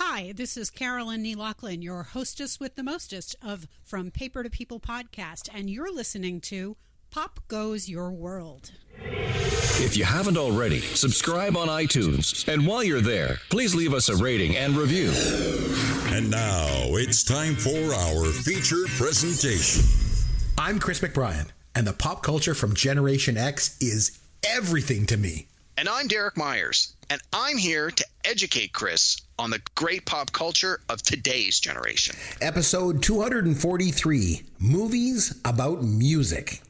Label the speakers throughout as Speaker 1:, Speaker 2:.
Speaker 1: Hi, this is Carolyn Nee Lachlan, your hostess with the mostest of From Paper to People podcast, and you're listening to Pop Goes Your World.
Speaker 2: If you haven't already, subscribe on iTunes, and while you're there, please leave us a rating and review.
Speaker 3: And now it's time for our feature presentation.
Speaker 4: I'm Chris McBrien, and the pop culture from Generation X is everything to me.
Speaker 5: And I'm Derek Myers, and I'm here to educate Chris on the great pop culture of today's generation.
Speaker 4: Episode 243, Movies About Music.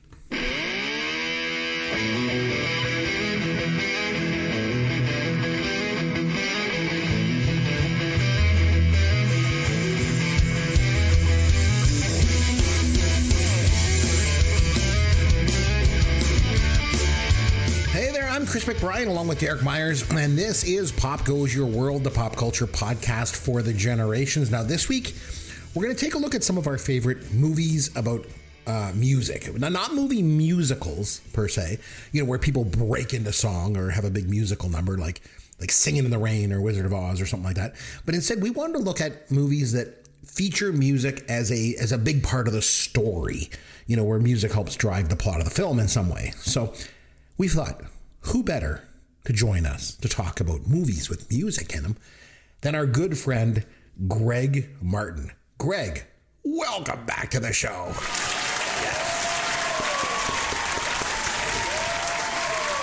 Speaker 4: I'm Chris McBrien along with Derek Myers, and this is Pop Goes Your World, the pop culture podcast for the generations. Now, this week, we're going to take a look at some of our favorite movies about music. Now, not movie musicals, per se, where people break into song or have a big musical number like Singing in the Rain or Wizard of Oz or something like that. But instead, we wanted to look at movies that feature music as a big part of the story, where music helps drive the plot of the film in some way. So we thought, who better to join us to talk about movies with music in them than our good friend, Greg Martin. Greg, welcome back to the show.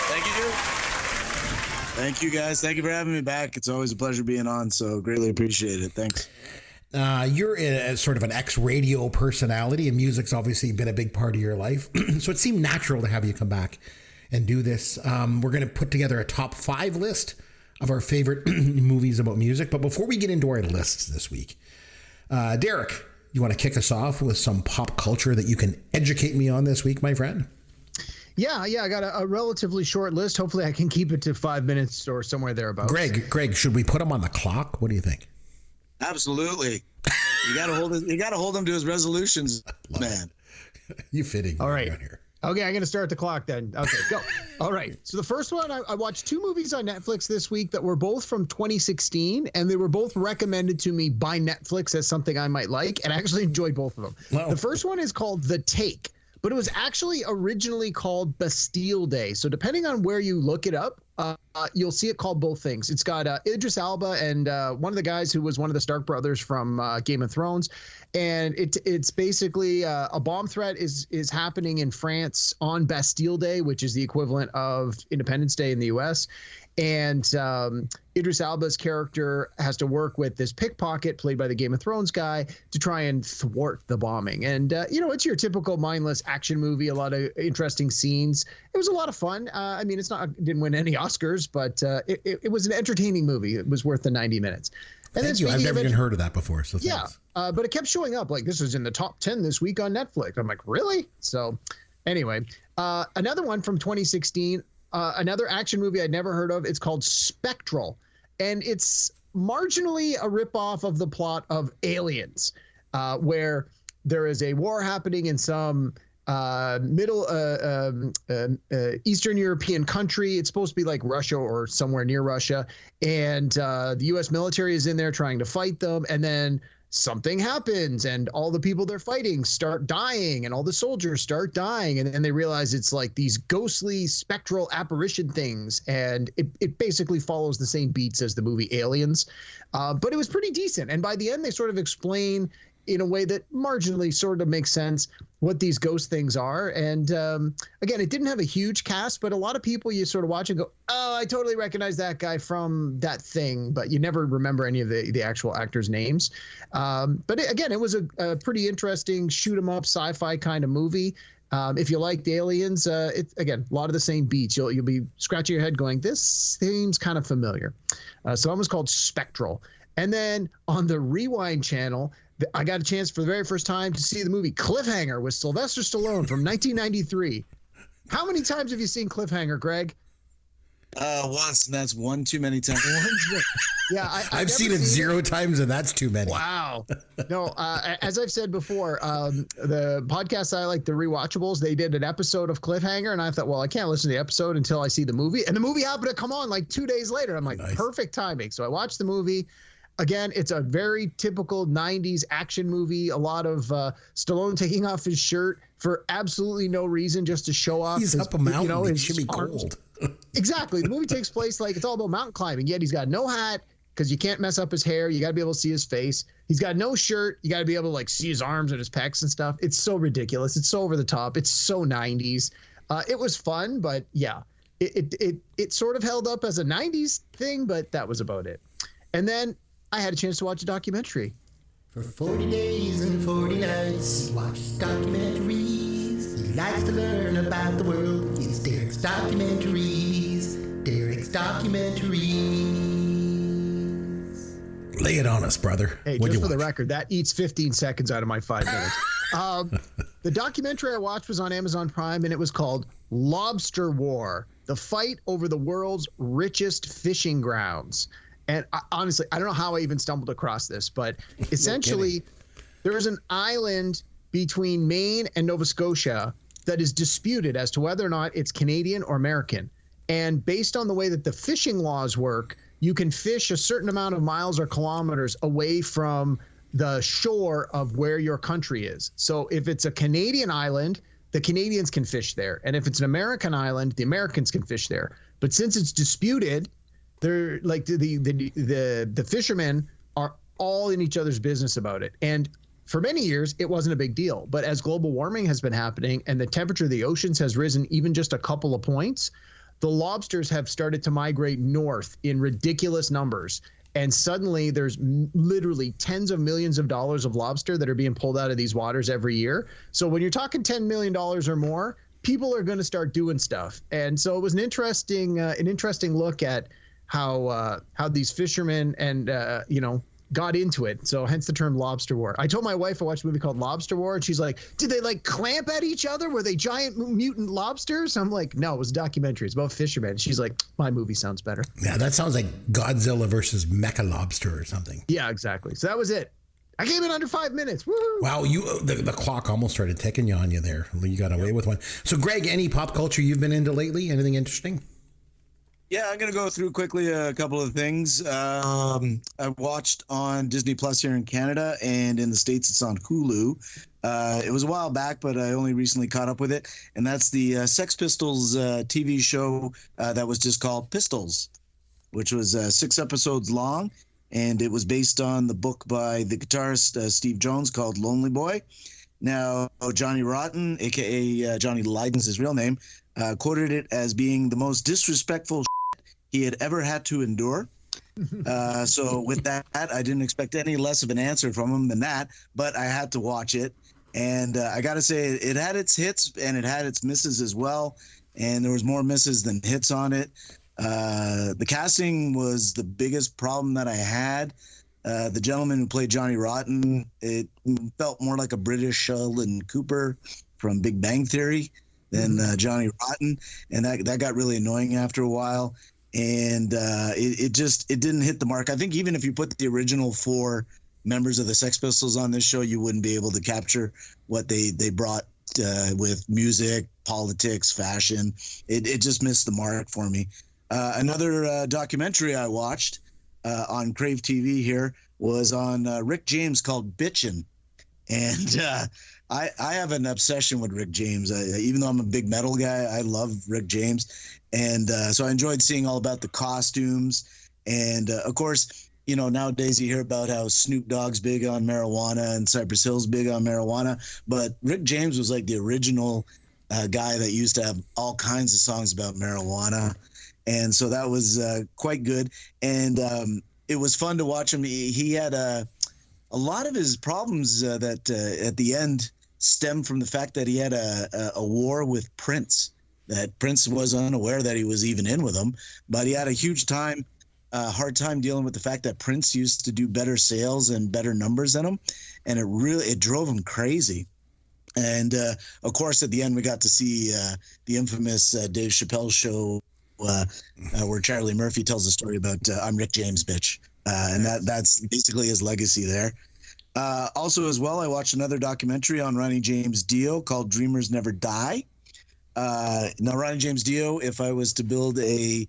Speaker 6: Thank you, Drew. Thank you, guys. Thank you for having me back. It's always a pleasure being on, so greatly appreciate it. Thanks.
Speaker 4: You're a sort of an ex-radio personality, and music's obviously been a big part of your life, so it seemed natural to have you come back and do this. We're going to put together a top 5 list of our favorite movies about music. But before we get into our lists this week, Derek, you want to kick us off with some pop culture that you can educate me on this week, my friend?
Speaker 7: Yeah, I got a relatively short list. Hopefully I can keep it to 5 minutes or somewhere thereabouts.
Speaker 4: Greg, should we put him on the clock? What do you think?
Speaker 6: Absolutely. You got to hold him to his resolutions, man.
Speaker 4: You fitting
Speaker 7: all right
Speaker 4: around here.
Speaker 7: Okay, I'm going to start the clock then. Okay, go. All right. So the first one, I watched 2 movies on Netflix this week that were both from 2016, and they were both recommended to me by Netflix as something I might like, and I actually enjoyed both of them. Wow. The first one is called The Take, but it was actually originally called Bastille Day. So depending on where you look it up, you'll see it called both things. It's got Idris Elba and one of the guys who was one of the Stark brothers from Game of Thrones. And it's basically a bomb threat is happening in France on Bastille Day, which is the equivalent of Independence Day in the U.S. And Idris Elba's character has to work with this pickpocket played by the Game of Thrones guy to try and thwart the bombing. And, it's your typical mindless action movie, a lot of interesting scenes. It was a lot of fun. It didn't win any Oscars, but it was an entertaining movie. It was worth the 90 minutes. And
Speaker 4: Thank you. I've never even heard of that before. So thanks.
Speaker 7: Yeah, but it kept showing up like this is in the top 10 this week on Netflix. I'm like, really? So anyway, another one from 2016, another action movie I'd never heard of. It's called Spectral, and it's marginally a ripoff of the plot of Aliens, where there is a war happening in some Eastern European country. It's supposed to be like Russia or somewhere near Russia. And the U.S. military is in there trying to fight them. And then something happens and all the people they're fighting start dying and all the soldiers start dying. And then they realize it's like these ghostly spectral apparition things. And it basically follows the same beats as the movie Aliens. But it was pretty decent. And by the end, they sort of explain in a way that marginally sort of makes sense what these ghost things are. And again, it didn't have a huge cast, but a lot of people you sort of watch and go, oh, I totally recognize that guy from that thing, but you never remember any of the actual actors' names. But it was a pretty interesting shoot 'em up sci-fi kind of movie. If you liked Aliens, it's again a lot of the same beats. You'll be scratching your head going, this seems kind of familiar. So that was called Spectral. And then on the Rewind channel, I got a chance for the very first time to see the movie Cliffhanger with Sylvester Stallone from 1993. How many times have you seen Cliffhanger, Greg?
Speaker 6: Once, and that's one too many times.
Speaker 4: Yeah, I've seen it 0 times, and that's too many.
Speaker 7: Wow. No, as I've said before, the podcast I like, the Rewatchables, they did an episode of Cliffhanger, and I thought, well, I can't listen to the episode until I see the movie. And the movie happened to come on like 2 days later. I'm like, nice. Perfect timing. So I watched the movie. Again, it's a very typical 90s action movie. A lot of Stallone taking off his shirt for absolutely no reason, just to show off.
Speaker 4: He's up a mountain. It should be cold.
Speaker 7: Exactly. The movie takes place like it's all about mountain climbing, yet he's got no hat because you can't mess up his hair. You got to be able to see his face. He's got no shirt. You got to be able to like see his arms and his pecs and stuff. It's so ridiculous. It's so over the top. It's so 90s. It was fun, but yeah, it sort of held up as a 90s thing, but that was about it. And then I had a chance to watch a documentary.
Speaker 8: For 40 days and 40 nights, he watches documentaries. He likes to learn about the world. It's Derek's Documentaries. Derek's Documentaries.
Speaker 4: Lay it on us, brother.
Speaker 7: Hey, just for the record, that eats 15 seconds out of my 5 minutes. The documentary I watched was on Amazon Prime, and it was called Lobster War, the fight over the world's richest fishing grounds. And honestly, I don't know how I even stumbled across this, but essentially there's an island between Maine and Nova Scotia that is disputed as to whether or not it's Canadian or American. And based on the way that the fishing laws work, you can fish a certain amount of miles or kilometers away from the shore of where your country is. So if it's a Canadian island, the Canadians can fish there. And if it's an American island, the Americans can fish there. But since it's disputed, they're like the fishermen are all in each other's business about it. And for many years, it wasn't a big deal. But as global warming has been happening and the temperature of the oceans has risen even just a couple of points, the lobsters have started to migrate north in ridiculous numbers. And suddenly there's literally tens of millions of dollars of lobster that are being pulled out of these waters every year. So when you're talking $10 million or more, people are going to start doing stuff. And so it was an interesting look at how these fishermen and got into it. So hence the term Lobster War. I told my wife I watched a movie called Lobster War, and she's like, did they like clamp at each other? Were they giant mutant lobsters? I'm like, no, it was a documentary. It's about fishermen. She's like, my movie sounds better.
Speaker 4: Yeah, that sounds like Godzilla versus Mecha Lobster or something.
Speaker 7: Yeah, exactly. So that was it. I came in under 5 minutes. Woo!
Speaker 4: Wow, the clock almost started ticking on you there. You got away with one. So Greg, any pop culture you've been into lately? Anything interesting?
Speaker 6: Yeah, I'm going to go through quickly a couple of things. I watched on Disney Plus here in Canada, and in the States it's on Hulu. It was a while back, but I only recently caught up with it, and that's the Sex Pistols TV show that was just called Pistols, which was 6 episodes long, and it was based on the book by the guitarist Steve Jones called Lonely Boy. Now, Johnny Rotten, a.k.a. Johnny Lydon's his real name, quoted it as being the most disrespectful he had ever had to endure. So with that, I didn't expect any less of an answer from him than that, but I had to watch it. And I got to say, it had its hits and it had its misses as well. And there was more misses than hits on it. The casting was the biggest problem that I had. The gentleman who played Johnny Rotten, it felt more like a British Sheldon Cooper from Big Bang Theory than Johnny Rotten. And that got really annoying after a while. And it didn't hit the mark. I think even if you put the original 4 members of the Sex Pistols on this show, you wouldn't be able to capture what they brought with music, politics, fashion. It just missed the mark for me. Another documentary I watched on Crave TV here was on Rick James called Bitchin'. And I have an obsession with Rick James. Even though I'm a big metal guy, I love Rick James. And so I enjoyed seeing all about the costumes. And of course, nowadays you hear about how Snoop Dogg's big on marijuana and Cypress Hill's big on marijuana. But Rick James was like the original guy that used to have all kinds of songs about marijuana. And so that was quite good. And it was fun to watch him. He had a lot of his problems that at the end stemmed from the fact that he had a war with Prince, that Prince was unaware that he was even in with him, but he had a huge hard time dealing with the fact that Prince used to do better sales and better numbers than him. And it drove him crazy. And of course, at the end, we got to see the infamous Dave Chappelle show where Charlie Murphy tells a story about I'm Rick James, bitch. And that's basically his legacy there. Also, as well, I watched another documentary on Ronnie James Dio called Dreamers Never Die. Now, Ronnie James Dio, if I was to build a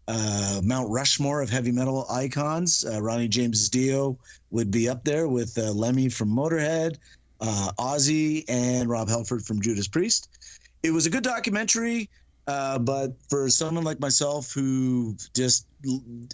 Speaker 6: Mount Rushmore of heavy metal icons. Ronnie James Dio would be up there with Lemmy from Motorhead, Ozzy, and Rob Halford from Judas Priest. It was a good documentary, but for someone like myself who just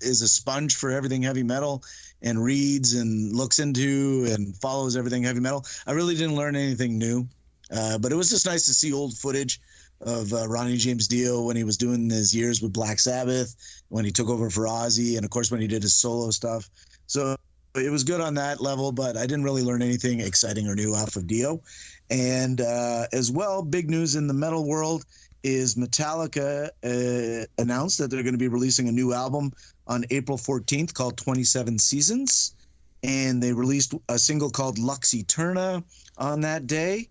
Speaker 6: is a sponge for everything heavy metal and reads and looks into and follows everything heavy metal, I really didn't learn anything new. But it was just nice to see old footage of Ronnie James Dio when he was doing his years with Black Sabbath, when he took over for Ozzy, and of course when he did his solo stuff. So it was good on that level, but I didn't really learn anything exciting or new off of Dio. And as well, big news in the metal world is Metallica announced that they're going to be releasing a new album on April 14th called 27 Seasons. And they released a single called Lux Eterna on that day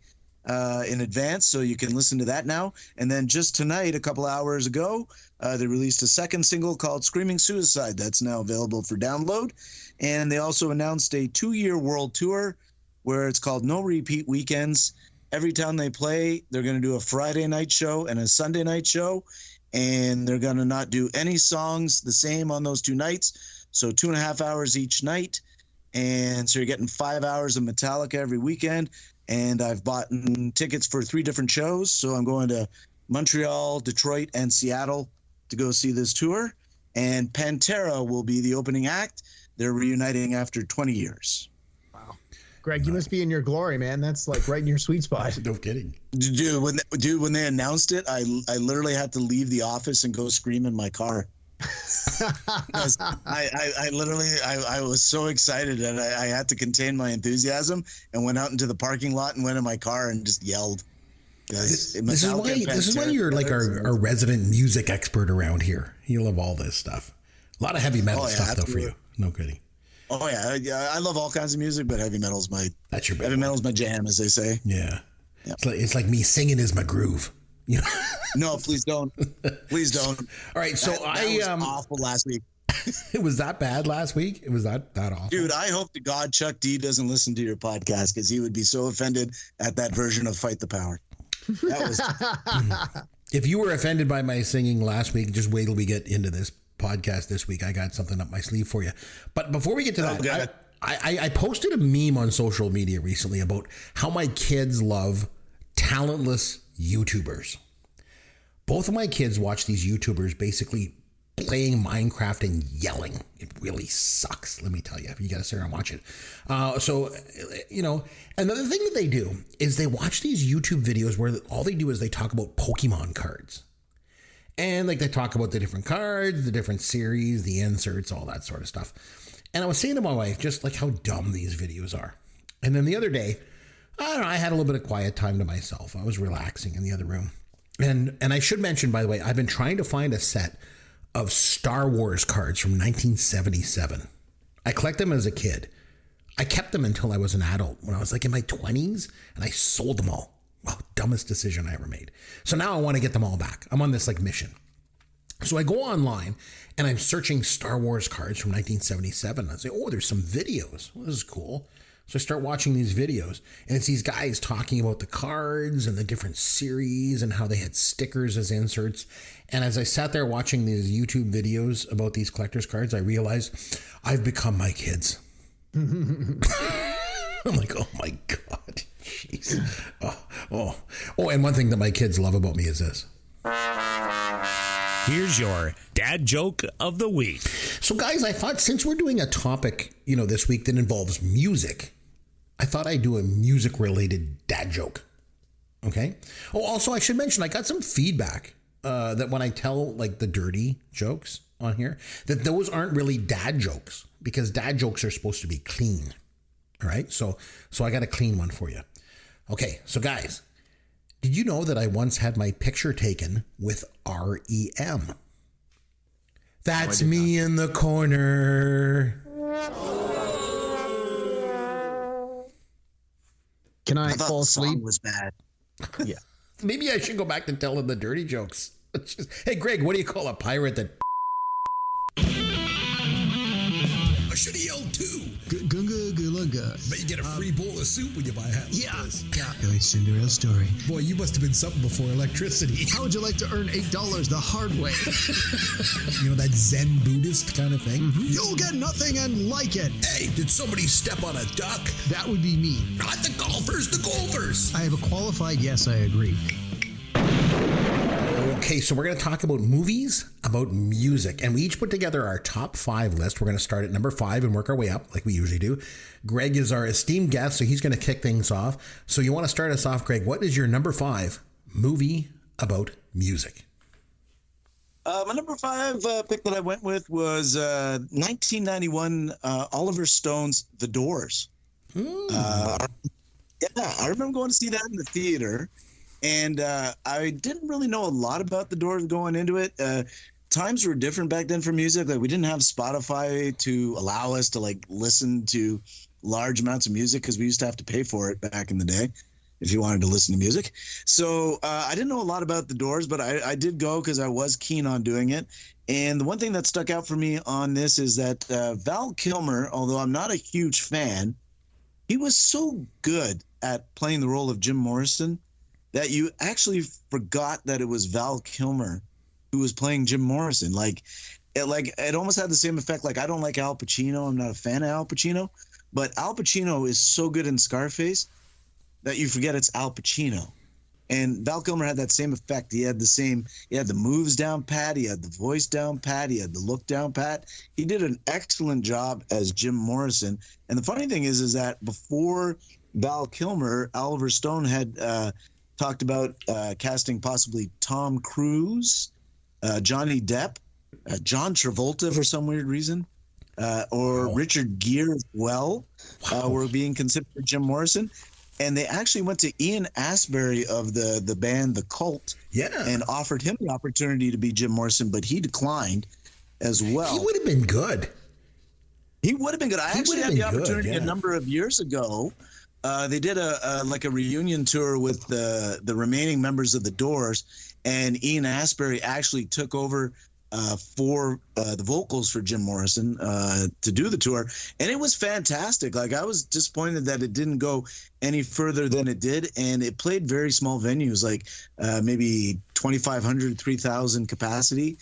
Speaker 6: in advance, so you can listen to that now. And then just tonight, a couple hours ago, they released a second single called Screaming Suicide. That's now available for download. And they also announced a 2-year world tour where it's called No Repeat Weekends. Every time they play, they're going to do a Friday night show and a Sunday night show, and they're going to not do any songs the same on those 2 nights. So 2.5 hours each night. And so you're getting 5 hours of Metallica every weekend. And I've bought tickets for 3 different shows. So I'm going to Montreal, Detroit, and Seattle to go see this tour. And Pantera will be the opening act. They're reuniting after 20 years.
Speaker 7: Wow. Greg, you must be in your glory, man. That's like right in your sweet spot.
Speaker 4: No kidding.
Speaker 6: Dude, when they announced it, I literally had to leave the office and go scream in my car. I literally was so excited and I had to contain my enthusiasm and went out into the parking lot and went in my car and just yelled.
Speaker 4: This is why you're like our resident music expert around here. You love all this stuff. A lot of heavy metal stuff though for you. No kidding.
Speaker 6: Oh yeah, I love all kinds of music, but heavy metal's heavy metal's my jam, as they say.
Speaker 4: Yeah. It's like me singing is my groove. You know?
Speaker 6: No, please don't. Please don't.
Speaker 4: All right, so
Speaker 6: that was awful last week.
Speaker 4: It was that bad last week? It was that awful?
Speaker 6: Dude, I hope to God Chuck D doesn't listen to your podcast because he would be so offended at that version of Fight the Power. That was.
Speaker 4: If you were offended by my singing last week, just wait till we get into this podcast this week. I got something up my sleeve for you. But before we get to that, I posted a meme on social media recently about how my kids love talentless YouTubers. Both of my kids watch these YouTubers basically playing Minecraft and yelling. It really sucks, let me tell you. You got to sit there and watch it. So, you know, another thing that they do is they watch these YouTube videos where all they do is they talk about Pokemon cards. And like they talk about the different cards, the different series, the inserts, all that sort of stuff. And I was saying to my wife just like how dumb these videos are. And then the other day, I don't know, I had a little bit of quiet time to myself. I was relaxing in the other room. And I should mention, by the way, I've been trying to find a set of Star Wars cards from 1977. I collected them as a kid. I kept them until I was an adult when I was like in my 20s, and I sold them all. Wow, dumbest decision I ever made. So now I want to get them all back. I'm on this like mission. So I go online and I'm searching Star Wars cards from 1977. I say, oh, there's some videos. Well, this is cool. So I start watching these videos, and it's these guys talking about the cards and the different series and how they had stickers as inserts. And as I sat there watching these YouTube videos about these collector's cards, I realized I've become my kids. I'm like, oh my God, jeez. Oh, and one thing that my kids love about me is this.
Speaker 9: Here's your dad joke of the week.
Speaker 4: So guys, I thought since we're doing a topic, this week that involves music, I thought I'd do a music-related dad joke. Okay? Oh, also, I should mention, I got some feedback that when I tell, like, the dirty jokes on here, that those aren't really dad jokes, because dad jokes are supposed to be clean. All right? So I got a clean one for you. Okay, so guys, did you know that I once had my picture taken with REM? That's me in the corner.
Speaker 7: Can I fall asleep?
Speaker 6: Was bad.
Speaker 4: Yeah. Maybe I should go back to telling the dirty jokes. Hey, Greg, what do you call a pirate that...
Speaker 10: I should have yelled 2.
Speaker 7: Gunga Gulunga.
Speaker 10: But you get a free bowl of soup when you buy a hat like this.
Speaker 7: Yeah. It's Cinderella story.
Speaker 10: Boy, you must have been something before electricity.
Speaker 7: How would you like to earn $8 the hard way?
Speaker 10: You know, that Zen Buddhist kind of thing?
Speaker 7: Mm-hmm. You'll get nothing and like it.
Speaker 10: Hey, did somebody step on a duck?
Speaker 7: That would be me.
Speaker 10: Not the golfers, the golfers.
Speaker 7: I have a qualified yes, I agree.
Speaker 4: Okay, so we're going to talk about movies, about music, and we each put together our top 5 list. We're going to start at number 5 and work our way up like we usually do. Greg is our esteemed guest, so he's going to kick things off. So you want to start us off, Greg. What is your number 5 movie about music?
Speaker 6: My number 5 pick that I went with was 1991 Oliver Stone's The Doors. I remember going to see that in the theater. And I didn't really know a lot about The Doors going into it. Times were different back then for music. Like, we didn't have Spotify to allow us to like listen to large amounts of music because we used to have to pay for it back in the day if you wanted to listen to music. So I didn't know a lot about The Doors, but I did go because I was keen on doing it. And the one thing that stuck out for me on this is that Val Kilmer, although I'm not a huge fan, he was so good at playing the role of Jim Morrison that you actually forgot that it was Val Kilmer who was playing Jim Morrison. It almost had the same effect. Like, I don't like Al Pacino. I'm not a fan of Al Pacino. But Al Pacino is so good in Scarface that you forget it's Al Pacino. And Val Kilmer had that same effect. He had the moves down pat. He had the voice down pat. He had the look down pat. He did an excellent job as Jim Morrison. And the funny thing is that before Val Kilmer, Oliver Stone had talked about casting possibly Tom Cruise, Johnny Depp, John Travolta for some weird reason, or Richard Gere as well, were being considered for Jim Morrison. And they actually went to Ian Astbury of the band The Cult and offered him the opportunity to be Jim Morrison, but he declined as well.
Speaker 4: He would have been good.
Speaker 6: He would have been good. I actually had the opportunity a number of years ago. They did a reunion tour with the remaining members of The Doors, and Ian Astbury actually took over for the vocals for Jim Morrison to do the tour, and it was fantastic. Like, I was disappointed that it didn't go any further than it did, and it played very small venues, like maybe 2,500, 3,000 capacity,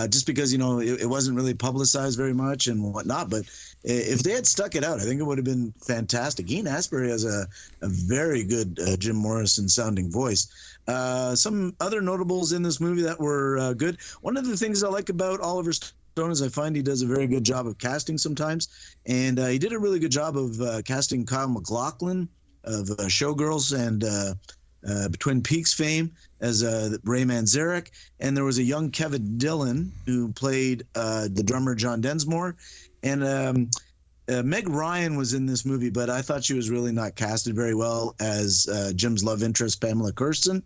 Speaker 6: just because, it wasn't really publicized very much and whatnot. But if they had stuck it out, I think it would have been fantastic. Ian Astbury has a very good Jim Morrison sounding voice. Some other notables in this movie that were good. One of the things I like about Oliver Stone is I find he does a very good job of casting sometimes. And he did a really good job of casting Kyle MacLachlan of Showgirls and Twin Peaks fame as Ray Manzarek. And there was a young Kevin Dillon who played the drummer John Densmore. And Meg Ryan was in this movie, but I thought she was really not casted very well as Jim's love interest, Pamela Kirsten.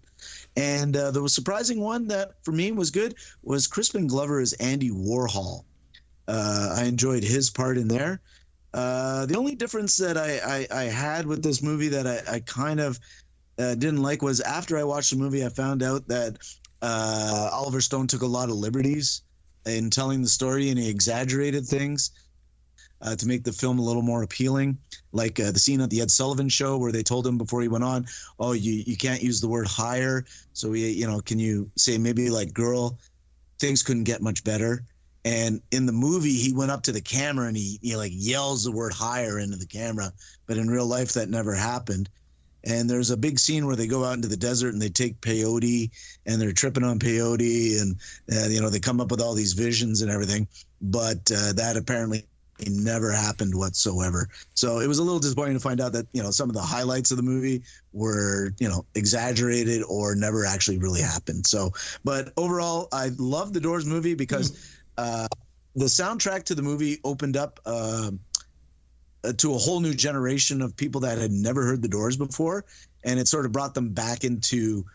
Speaker 6: And the surprising one that for me was good was Crispin Glover as Andy Warhol. I enjoyed his part in there. The only difference that I had with this movie that I kind of didn't like was after I watched the movie, I found out that Oliver Stone took a lot of liberties in telling the story, and he exaggerated things to make the film a little more appealing. Like the scene at the Ed Sullivan Show where they told him before he went on, oh, you can't use the word higher. So, can you say maybe like girl, things couldn't get much better. And in the movie, he went up to the camera and he yells the word higher into the camera. But in real life, that never happened. And there's a big scene where they go out into the desert and they take peyote and they're tripping on peyote and, they come up with all these visions and everything. But that apparently never happened whatsoever. So it was a little disappointing to find out that, some of the highlights of the movie were, exaggerated or never actually really happened. So, but overall, I love the Doors movie because the soundtrack to the movie opened up to a whole new generation of people that had never heard the Doors before, and it sort of brought them back into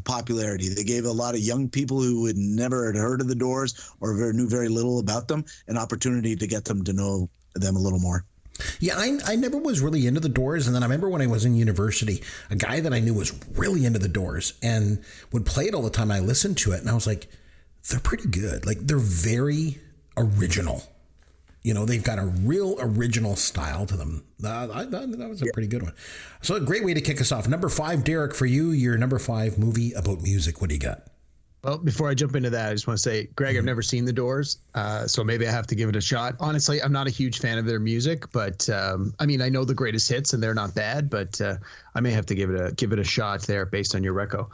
Speaker 6: popularity. They gave a lot of young people who had never had heard of the Doors or knew very little about them an opportunity to get them to know them a little more.
Speaker 4: Yeah, I never was really into the Doors, and then I remember when I was in university, a guy that I knew was really into the Doors and would play it all the time. I listened to it, and I was like, they're pretty good. Like, they're very original. They've got a real original style to them. That was a pretty good one. So a great way to kick us off. Number 5, Derek, for you, your number 5 movie about music. What do you got?
Speaker 7: Well, before I jump into that, I just want to say, Greg, I've never seen The Doors, so maybe I have to give it a shot. Honestly, I'm not a huge fan of their music, but I know the greatest hits and they're not bad, but I may have to give it a shot there based on your reco.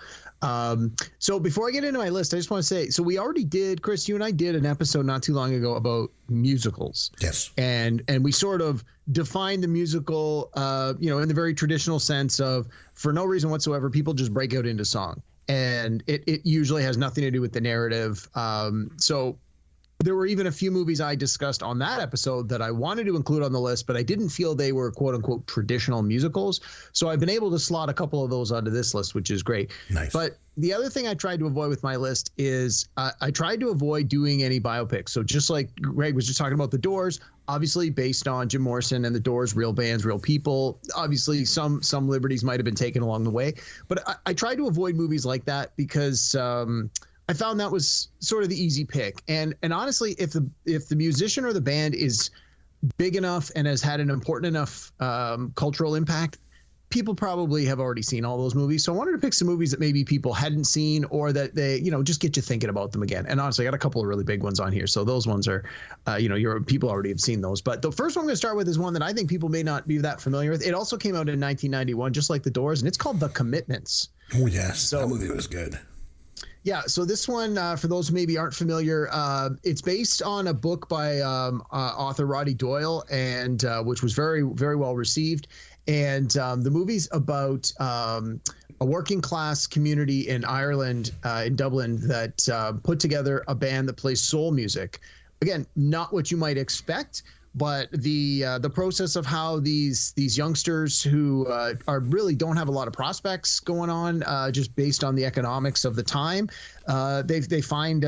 Speaker 7: So before I get into my list, I just want to say, so we already did, Chris, you and I did an episode not too long ago about musicals.
Speaker 4: Yes.
Speaker 7: And we sort of defined the musical, in the very traditional sense of, for no reason whatsoever, people just break out into song. And it usually has nothing to do with the narrative. So there were even a few movies I discussed on that episode that I wanted to include on the list, but I didn't feel they were quote unquote traditional musicals. So I've been able to slot a couple of those onto this list, which is great.
Speaker 4: Nice.
Speaker 7: But the other thing I tried to avoid with my list is I tried to avoid doing any biopics. So just like Greg was just talking about The Doors, obviously based on Jim Morrison and The Doors, real bands, real people. Obviously some liberties might have been taken along the way, but I tried to avoid movies like that because I found that was sort of the easy pick. And honestly, if the musician or the band is big enough and has had an important enough cultural impact, people probably have already seen all those movies. So I wanted to pick some movies that maybe people hadn't seen, or that they, just get you thinking about them again. And honestly, I got a couple of really big ones on here. So those ones are, people already have seen those. But the first one I'm going to start with is one that I think people may not be that familiar with. It also came out in 1991, just like The Doors, and it's called The Commitments.
Speaker 4: Oh, yes. That movie was good.
Speaker 7: Yeah, so this one, for those who maybe aren't familiar, it's based on a book by author Roddy Doyle, and which was very, very well received. And the movie's about a working class community in Ireland, in Dublin, that put together a band that plays soul music. Again, not what you might expect, but the process of how these youngsters who are really don't have a lot of prospects going on, just based on the economics of the time, they find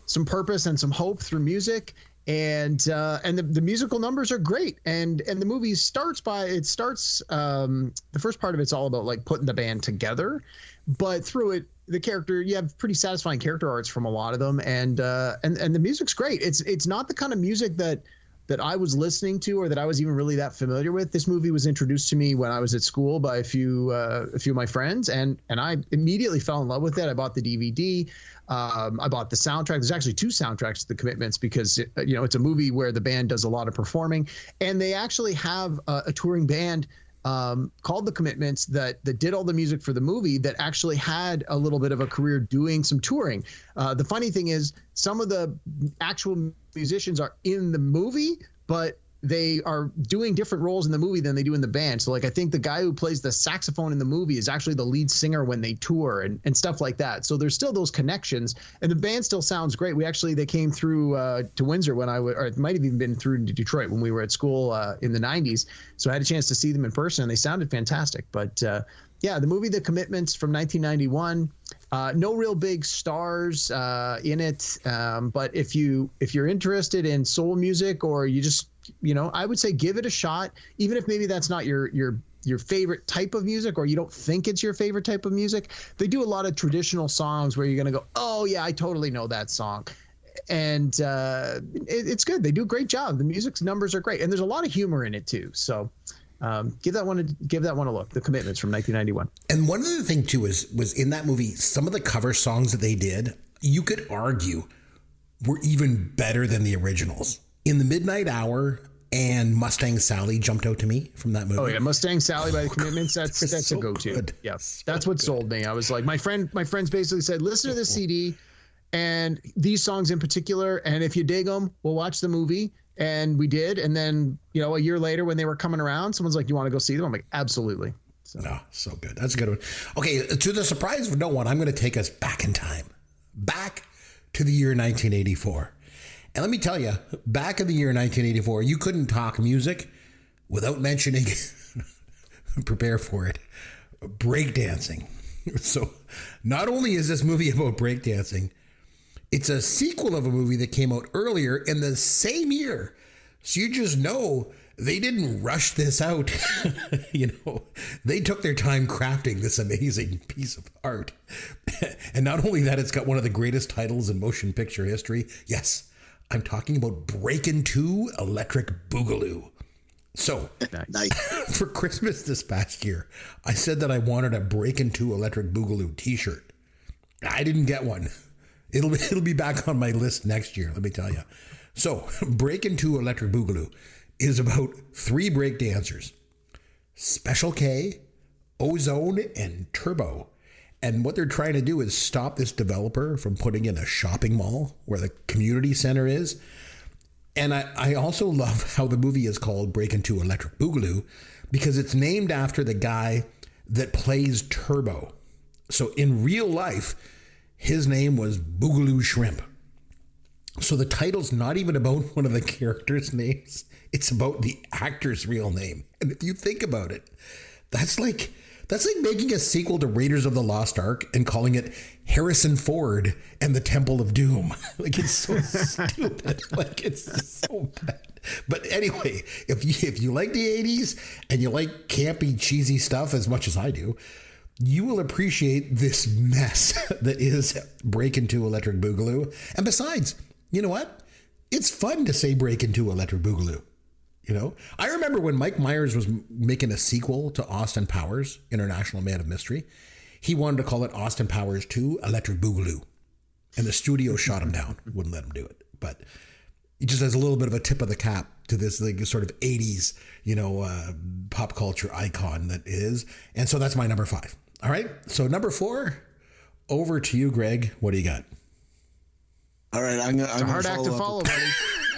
Speaker 7: some purpose and some hope through music. And the musical numbers are great, and the movie starts the first part of it's all about like putting the band together, but through it you have pretty satisfying character arcs from a lot of them, and the music's great. It's not the kind of music that I was listening to or that I was even really that familiar with. This movie was introduced to me when I was at school by a few of my friends, and I immediately fell in love with it. I bought the DVD. I bought the soundtrack. There's actually 2 soundtracks to The Commitments because it's a movie where the band does a lot of performing, and they actually have a touring band called The Commitments that did all the music for the movie, that actually had a little bit of a career doing some touring. The funny thing is, some of the actual musicians are in the movie, but they are doing different roles in the movie than they do in the band. So like, I think the guy who plays the saxophone in the movie is actually the lead singer when they tour and stuff like that. So there's still those connections, and the band still sounds great. They came through to Windsor or it might have even been through to Detroit when we were at school in the 90s. So I had a chance to see them in person, and they sounded fantastic. But yeah, the movie The Commitments from 1991, no real big stars in it. But if you're interested in soul music, or you just, I would say give it a shot, even if maybe that's not your favorite type of music, or you don't think it's your favorite type of music. They do a lot of traditional songs where you're going to go, oh yeah, I totally know that song. And it's good. They do a great job. The music's numbers are great, and there's a lot of humor in it too. So give that one a look. The Commitments from 1991.
Speaker 4: And one other thing too was in that movie, some of the cover songs that they did, you could argue were even better than the originals. In the Midnight Hour and Mustang Sally jumped out to me from that movie.
Speaker 7: Oh yeah, Mustang Sally by The Commitments. That's
Speaker 4: so
Speaker 7: a go-to.
Speaker 4: Good.
Speaker 7: Yeah, that's what sold me. I was like, my friends basically said, listen to this CD and these songs in particular, and if you dig them, we'll watch the movie. And we did. And then, a year later when they were coming around, someone's like, you want to go see them? I'm like, absolutely.
Speaker 4: So good. That's a good one. Okay, to the surprise of no one, I'm going to take us back in time. Back to the year 1984. And let me tell you, back in the year 1984, you couldn't talk music without mentioning, prepare for it, breakdancing. So not only is this movie about breakdancing, it's a sequel of a movie that came out earlier in the same year. So you just know they didn't rush this out. They took their time crafting this amazing piece of art. And not only that, it's got one of the greatest titles in motion picture history. Yes, I'm talking about Breakin' 2 Electric Boogaloo. So, for Christmas this past year, I said that I wanted a Breakin' 2 Electric Boogaloo t-shirt. I didn't get one. It'll be back on my list next year, let me tell you. So, Breakin' 2 Electric Boogaloo is about 3 break dancers. Special K, Ozone, and Turbo. And what they're trying to do is stop this developer from putting in a shopping mall where the community center is. And I also love how the movie is called Breakin' 2 Electric Boogaloo because it's named after the guy that plays Turbo. So in real life, his name was Boogaloo Shrimp. So the title's not even about one of the characters' names. It's about the actor's real name. And if you think about it, that's like making a sequel to Raiders of the Lost Ark and calling it Harrison Ford and the Temple of Doom. Like, it's so stupid. Like, it's so bad. But anyway, if you like the 80s and you like campy, cheesy stuff as much as I do, you will appreciate this mess that is Breakin' 2 Electric Boogaloo. And besides, you know what? It's fun to say Breakin' 2 Electric Boogaloo. You know, I remember when Mike Myers was making a sequel to Austin Powers, International Man of Mystery, he wanted to call it Austin Powers 2 Electric Boogaloo. And the studio shot him down, wouldn't let him do it. But it just has a little bit of a tip of the cap to this like sort of 80s, pop culture icon that is. And so that's my number 5. All right. So number 4, over to you, Greg. What do you got?
Speaker 6: All right.
Speaker 7: It's a hard act to follow, buddy.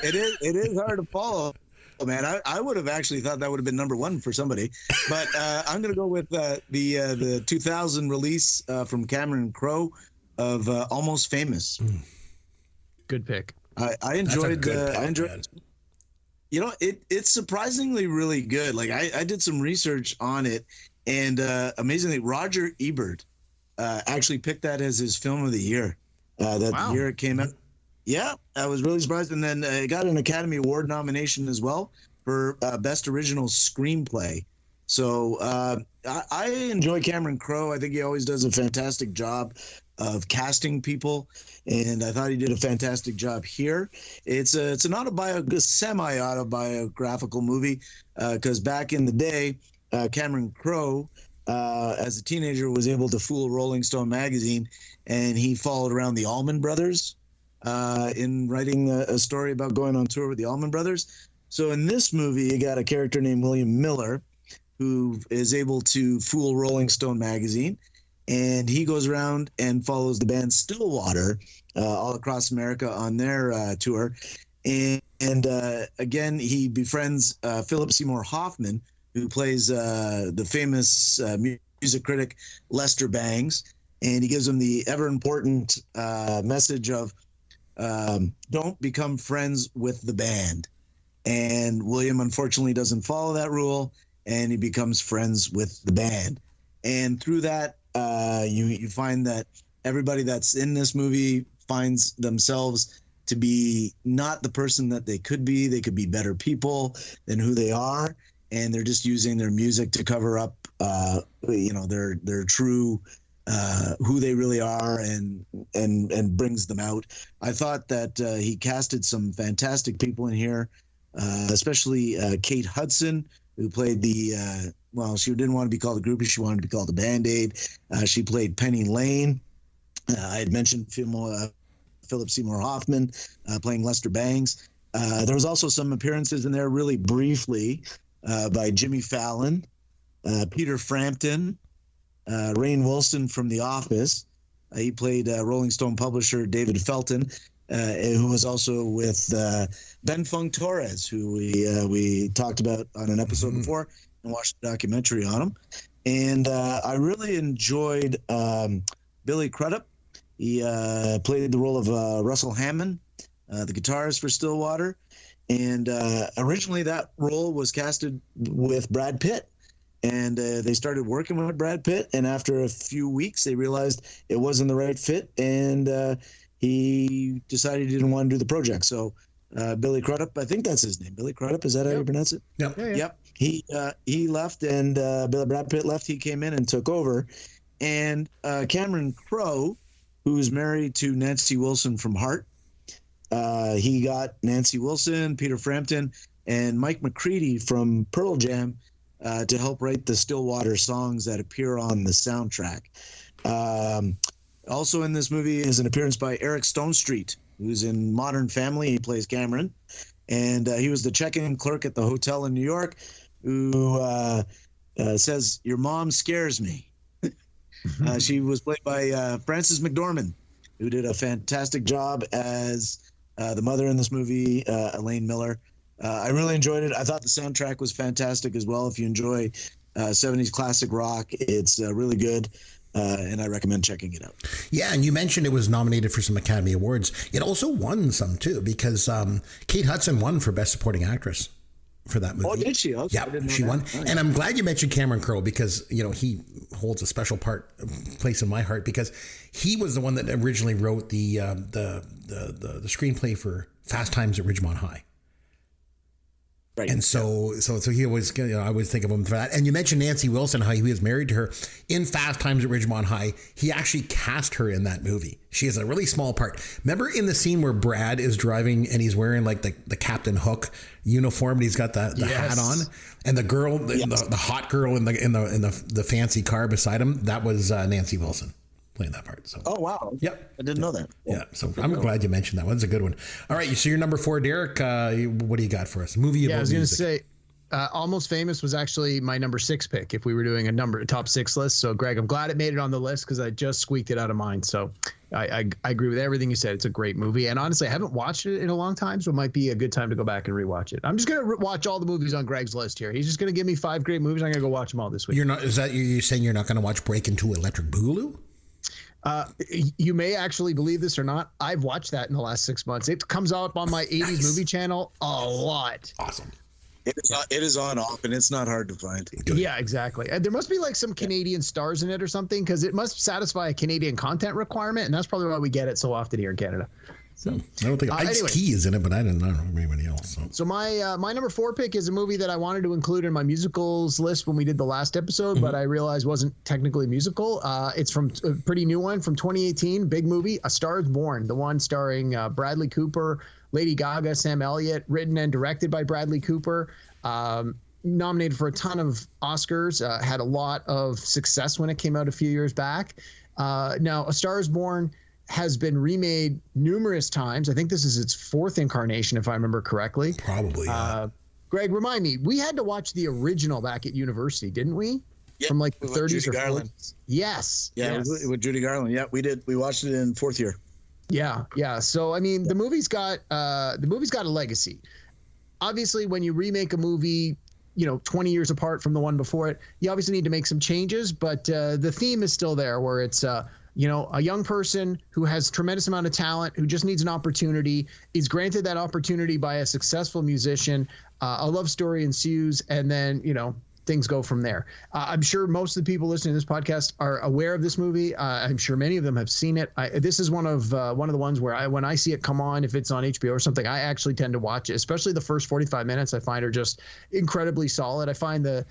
Speaker 6: It is hard to follow. Oh, man, I would have actually thought that would have been number 1 for somebody, but I'm going to go with the 2000 release from Cameron Crowe of Almost Famous.
Speaker 7: Good pick.
Speaker 6: I enjoyed it. You know, it's surprisingly really good. Like I did some research on it, and amazingly, Roger Ebert actually picked that as his film of the year. The year it came out. Yeah, I was really surprised. And then it got an Academy Award nomination as well for Best Original Screenplay. So I enjoy Cameron Crowe. I think he always does a fantastic job of casting people, and I thought he did a fantastic job here. It's a semi-autobiographical movie because back in the day, Cameron Crowe, as a teenager, was able to fool Rolling Stone magazine, and he followed around the Allman Brothers in writing a story about going on tour with the Allman Brothers. So in this movie, you got a character named William Miller who is able to fool Rolling Stone magazine, and he goes around and follows the band Stillwater all across America on their tour. And again, he befriends Philip Seymour Hoffman, who plays the famous music critic Lester Bangs, and he gives him the ever important message of don't become friends with the band. And William unfortunately doesn't follow that rule, and he becomes friends with the band. And through that, you find that everybody that's in this movie finds themselves to be not the person that they could be. They could be better people than who they are, and they're just using their music to cover up, their true who they really are, and brings them out. I thought that he casted some fantastic people in here, especially Kate Hudson, who played she didn't want to be called a groupie. She wanted to be called a Band-Aid. She played Penny Lane. I had mentioned Philip Seymour Hoffman playing Lester Bangs. There was also some appearances in there really briefly by Jimmy Fallon, Peter Frampton, Rainn Wilson from The Office. He played Rolling Stone publisher David Felton, who was also with Ben Fung Torres, who we talked about on an episode before and watched a documentary on him. And I really enjoyed Billy Crudup. He played the role of Russell Hammond, the guitarist for Stillwater. And originally that role was casted with Brad Pitt. And they started working with Brad Pitt. And after a few weeks, they realized it wasn't the right fit. And he decided he didn't want to do the project. So Billy Crudup, I think that's his name. Billy Crudup, is that how you pronounce it?
Speaker 4: Yep.
Speaker 7: Yeah.
Speaker 6: Yep. He left, and Brad Pitt left. He came in and took over. And Cameron Crowe, who's married to Nancy Wilson from Heart, He got Nancy Wilson, Peter Frampton, and Mike McCready from Pearl Jam to help write the Stillwater songs that appear on the soundtrack. Also in this movie is an appearance by Eric Stonestreet, who's in Modern Family. He plays Cameron. And he was the check-in clerk at the hotel in New York who says, "Your mom scares me." She was played by Frances McDormand, who did a fantastic job as the mother in this movie, Elaine Miller. I really enjoyed it. I thought the soundtrack was fantastic as well. If you enjoy 70s classic rock, it's really good. And I recommend checking it out.
Speaker 4: Yeah, and you mentioned it was nominated for some Academy Awards. It also won some, too, because Kate Hudson won for Best Supporting Actress for that movie.
Speaker 6: Oh, did she? Okay,
Speaker 4: yeah, she won. Nice. And I'm glad you mentioned Cameron Crowe because, he holds a special place in my heart because he was the one that originally wrote the screenplay for Fast Times at Ridgemont High. Right. And so he always, I always think of him for that. And you mentioned Nancy Wilson, how he was married to her in Fast Times at Ridgemont High. He actually cast her in that movie. She has a really small part. Remember in the scene where Brad is driving and he's wearing like the Captain Hook uniform and he's got the hat on, and the girl, the hot girl in the fancy car beside him, that was Nancy Wilson playing that part. So.
Speaker 6: Oh, wow.
Speaker 4: Yep.
Speaker 6: I didn't know that.
Speaker 4: Yeah. So I'm glad you mentioned that one. It's a good one. All right. So you're number 4, Derek. What do you got for us? Movie about music.
Speaker 7: I was going to say Almost Famous was actually my number 6 pick if we were doing a top 6 list. So Greg, I'm glad it made it on the list because I just squeaked it out of mine. So I agree with everything you said. It's a great movie. And honestly, I haven't watched it in a long time, so it might be a good time to go back and rewatch it. I'm just going to watch all the movies on Greg's list here. He's just going to give me 5 great movies. I'm going to go watch them all this week.
Speaker 4: You're saying you're not going to watch Breakin' 2 Electric Boogaloo?
Speaker 7: You may actually believe this or not. I've watched that in the last 6 months. It comes up on my 80s movie channel a lot.
Speaker 4: Awesome.
Speaker 6: It is on often. It's not hard to find.
Speaker 7: Good. Yeah, exactly. And there must be like some Canadian stars in it or something because it must satisfy a Canadian content requirement, and that's probably why we get it so often here in Canada. So
Speaker 4: I don't think Ice-T is in it, but I don't know anybody else. So
Speaker 7: my number 4 pick is a movie that I wanted to include in my musicals list when we did the last episode, but I realized wasn't technically musical. It's from a pretty new one from 2018, big movie, A Star Is Born, the one starring Bradley Cooper, Lady Gaga, Sam Elliott, written and directed by Bradley Cooper. Nominated for a ton of Oscars, had a lot of success when it came out a few years back. Now, A Star Is Born has been remade numerous times. I think this is its 4th incarnation, if I remember correctly.
Speaker 4: Probably.
Speaker 7: Greg, remind me, we had to watch the original back at university, didn't we?
Speaker 6: Yep.
Speaker 7: From like the 30s
Speaker 6: Judy
Speaker 7: or
Speaker 6: Garland.
Speaker 7: 40s. Yes.
Speaker 6: Yeah,
Speaker 7: yes.
Speaker 6: With Judy Garland. Yeah, we did. We watched it in 4th year.
Speaker 7: Yeah. So I mean, the movie's got a legacy. Obviously, when you remake a movie, 20 years apart from the one before it, you obviously need to make some changes, but the theme is still there, where it's a young person who has tremendous amount of talent, who just needs an opportunity, is granted that opportunity by a successful musician. A love story ensues, and then, things go from there. I'm sure most of the people listening to this podcast are aware of this movie. I'm sure many of them have seen it. This is one of the ones where when I see it come on, if it's on HBO or something, I actually tend to watch it, especially the first 45 minutes I find are just incredibly solid. I find the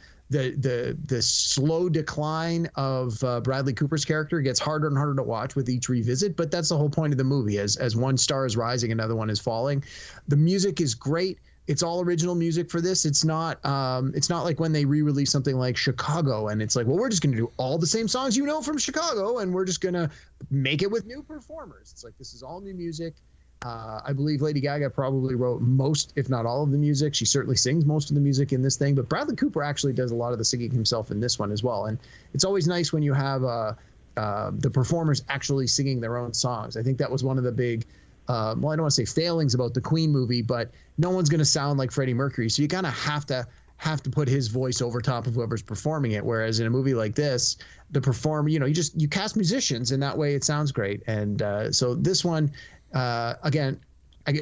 Speaker 7: slow decline of Bradley Cooper's character gets harder and harder to watch with each revisit, but that's the whole point of the movie. As one star is rising, another one is falling. The music is great. It's all original music for this. It's not like when they re-release something like Chicago and it's like, well, we're just going to do all the same songs from Chicago and we're just going to make it with new performers. It's like, this is all new music. I believe Lady Gaga probably wrote most, if not all of the music. She certainly sings most of the music in this thing, but Bradley Cooper actually does a lot of the singing himself in this one as well. And it's always nice when you have the performers actually singing their own songs. I think that was one of the big, I don't want to say failings about the Queen movie, but no one's going to sound like Freddie Mercury. So you kind of have to put his voice over top of whoever's performing it. Whereas in a movie like this, the performer, you cast musicians and that way it sounds great. And so this one, again,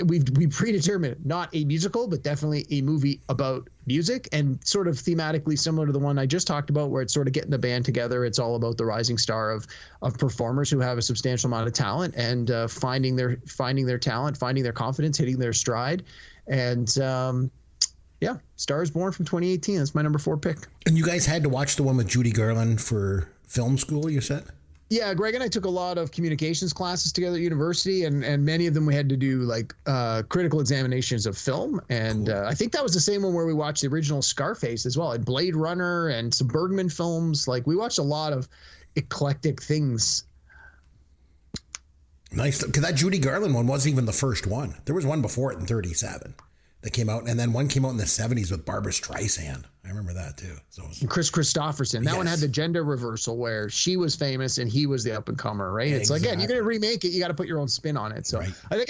Speaker 7: we predetermined not a musical, but definitely a movie about music and sort of thematically similar to the one I just talked about, where it's sort of getting the band together. It's all about the rising star of performers who have a substantial amount of talent and finding their talent, finding their confidence, hitting their stride. And Star Is Born from 2018. That's my number 4 pick.
Speaker 4: And you guys had to watch the one with Judy Garland for film school, you said?
Speaker 7: Yeah, Greg and I took a lot of communications classes together at university, and many of them we had to do like critical examinations of film. And I think that was the same one where we watched the original Scarface as well, and Blade Runner and some Bergman films. Like we watched a lot of eclectic things.
Speaker 4: Nice, because that Judy Garland one wasn't even the first one. There was one before it in 1937 that came out, and then one came out in the 1970s with Barbara Streisand. I remember that too. So
Speaker 7: and Chris Christopherson. That one had the gender reversal where she was famous and he was the up and comer, right? Yeah, it's like, again, you're gonna remake it, you got to put your own spin on it. So I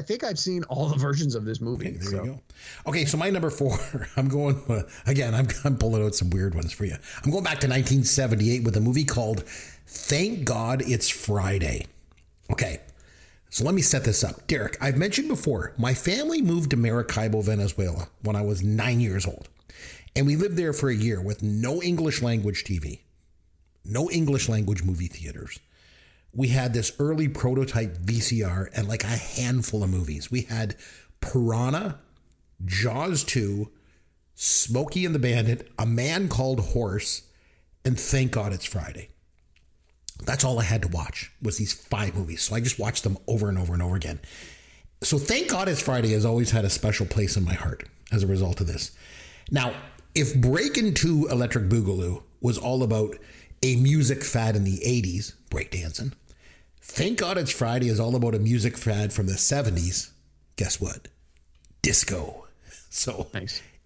Speaker 7: think I've seen all the versions of this movie.
Speaker 4: Okay, there you go. Okay, so my number 4, I'm going again. I'm pulling out some weird ones for you. I'm going back to 1978 with a movie called Thank God It's Friday. Okay. So let me set this up. Derek, I've mentioned before, my family moved to Maracaibo, Venezuela when I was 9 years old. And we lived there for a year with no English language TV, no English language movie theaters. We had this early prototype VCR and like a handful of movies. We had Piranha, Jaws 2, Smokey and the Bandit, A Man Called Horse, and Thank God It's Friday. That's all I had to watch was these 5 movies. So I just watched them over and over and over again. So Thank God It's Friday has always had a special place in my heart as a result of this. Now, if Breakin' 2 Electric Boogaloo was all about a music fad in the 80s, breakdancing, Thank God It's Friday is all about a music fad from the 70s. Guess what? Disco. So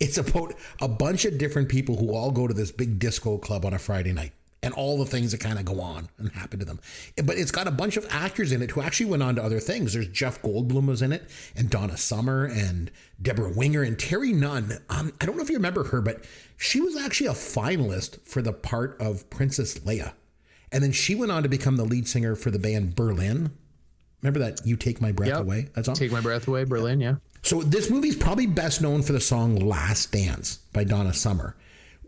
Speaker 4: It's about a bunch of different people who all go to this big disco club on a Friday night. And all the things that kind of go on and happen to them. But it's got a bunch of actors in it who actually went on to other things. There's Jeff Goldblum was in it, and Donna Summer, and Deborah Winger, and Terry Nunn. I don't know if you remember her, but she was actually a finalist for the part of Princess Leia. And then she went on to become the lead singer for the band Berlin. Remember that You Take My Breath Away? That's on?
Speaker 7: Take My Breath Away, Berlin, yeah.
Speaker 4: So this movie's probably best known for the song Last Dance by Donna Summer,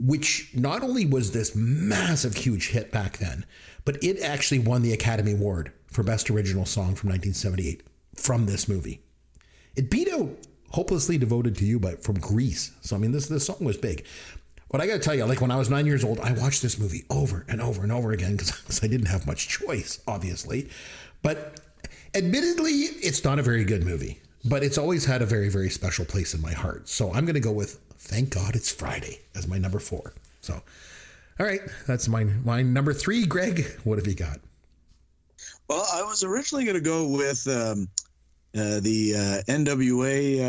Speaker 4: which not only was this massive, huge hit back then, but it actually won the Academy Award for Best Original Song from 1978 from this movie. It beat out Hopelessly Devoted to You from Grease. So, I mean, this song was big. But I got to tell you, like when I was 9 years old, I watched this movie over and over and over again because I didn't have much choice, obviously. But admittedly, it's not a very good movie, but it's always had a very, very special place in my heart. So I'm going to go with Thank God It's Friday as my number 4. So, all right, that's my number 3. Greg, what have you got?
Speaker 6: Well, I was originally going to go with the NWA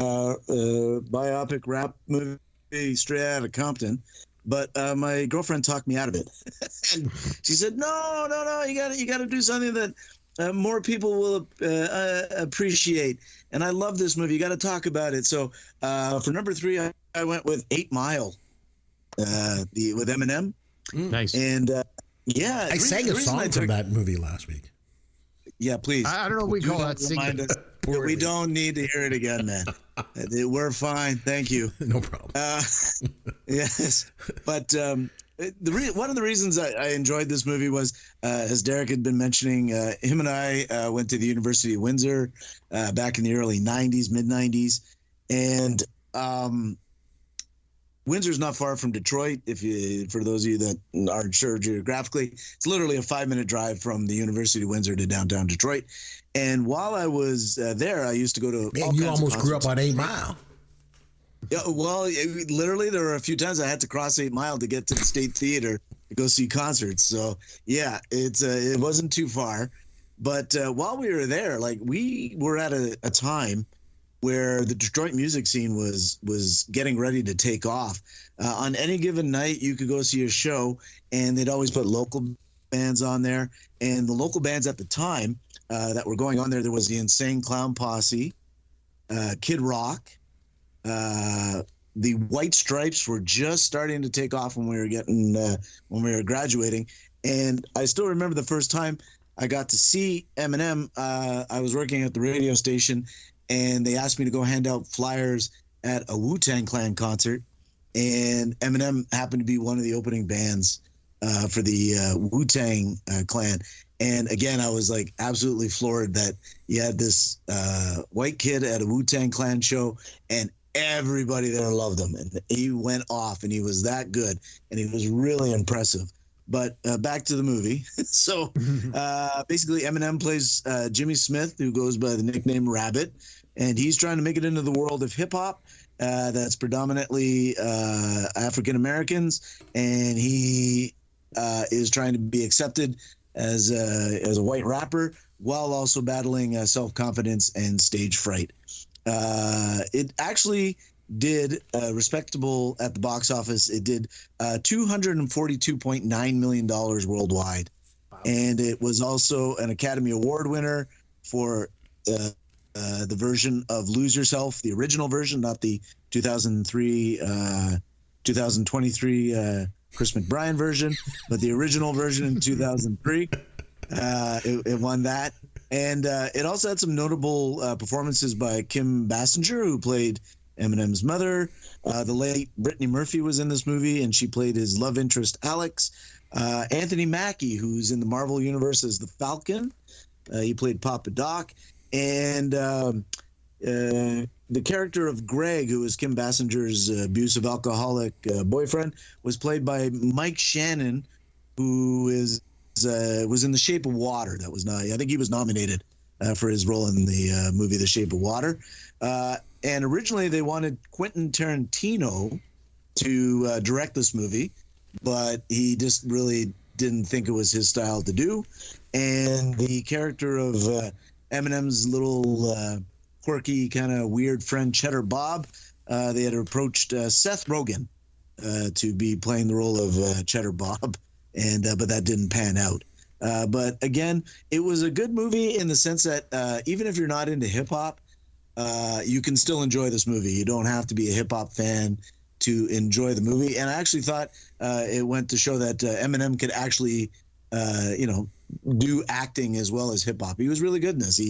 Speaker 6: biopic rap movie Straight Outta Compton, but my girlfriend talked me out of it, and she said, "No, you got to do something that more people will appreciate." And I love this movie. You got to talk about it. So for number 3, I went with 8 Mile, with Eminem.
Speaker 7: Nice.
Speaker 6: And
Speaker 4: I sang a song from that movie last week.
Speaker 6: Yeah, please.
Speaker 7: I don't know if we call that singing.
Speaker 6: We don't need to hear it again, man. We're fine. Thank you.
Speaker 4: No problem.
Speaker 6: Yes. But one of the reasons I enjoyed this movie was, as Derek had been mentioning, him and I went to the University of Windsor back in the early 90s, mid-90s. And Windsor's not far from Detroit. For those of you that aren't sure geographically, it's literally a 5-minute drive from the University of Windsor to downtown Detroit. And while I was there, I used to go to.
Speaker 4: Man, you almost grew up on 8 Mile.
Speaker 6: Yeah, well, literally, there were a few times I had to cross 8 Mile to get to the State Theater to go see concerts. So yeah, it wasn't too far. But while we were there, like we were at a time where the Detroit music scene was getting ready to take off. On any given night, you could go see a show, and they'd always put local bands on there. And the local bands at the time that were going on there was the Insane Clown Posse, Kid Rock, the White Stripes were just starting to take off when we were graduating. And I still remember the first time I got to see Eminem. I was working at the radio station, and they asked me to go hand out flyers at a Wu-Tang Clan concert, and Eminem happened to be one of the opening bands for the Wu-Tang Clan. And again, I was like absolutely floored that you had this white kid at a Wu-Tang Clan show, and everybody there loved him, and he went off, and he was that good, and he was really impressive. But back to the movie. So basically, Eminem plays Jimmy Smith, who goes by the nickname Rabbit, and he's trying to make it into the world of hip hop. That's predominantly African Americans, and he is trying to be accepted as a white rapper while also battling self-confidence and stage fright. It actually did respectable at the box office. It did $242.9 million worldwide. Wow. And it was also an Academy Award winner for the version of Lose Yourself, the original version, not the 2023 Chris McBride version, but the original version in 2003. It won that. And it also had some notable performances by Kim Basinger, who played Eminem's mother. The late Brittany Murphy was in this movie, and she played his love interest, Alex. Anthony Mackie, who's in the Marvel Universe as the Falcon. He played Papa Doc. And the character of Greg, who was Kim Basinger's abusive alcoholic boyfriend, was played by Mike Shannon, who was in The Shape of Water. I think he was nominated for his role in the movie The Shape of Water. And originally they wanted Quentin Tarantino to direct this movie, but he just really didn't think it was his style to do. And the character of Eminem's little quirky, kind of weird friend, Cheddar Bob, they had approached Seth Rogen to be playing the role of Cheddar Bob, and but that didn't pan out. But again, it was a good movie in the sense that even if you're not into hip hop, you can still enjoy this movie. You don't have to be a hip hop fan to enjoy the movie. And I actually thought it went to show that Eminem could actually, do acting as well as hip hop. He was really good in this.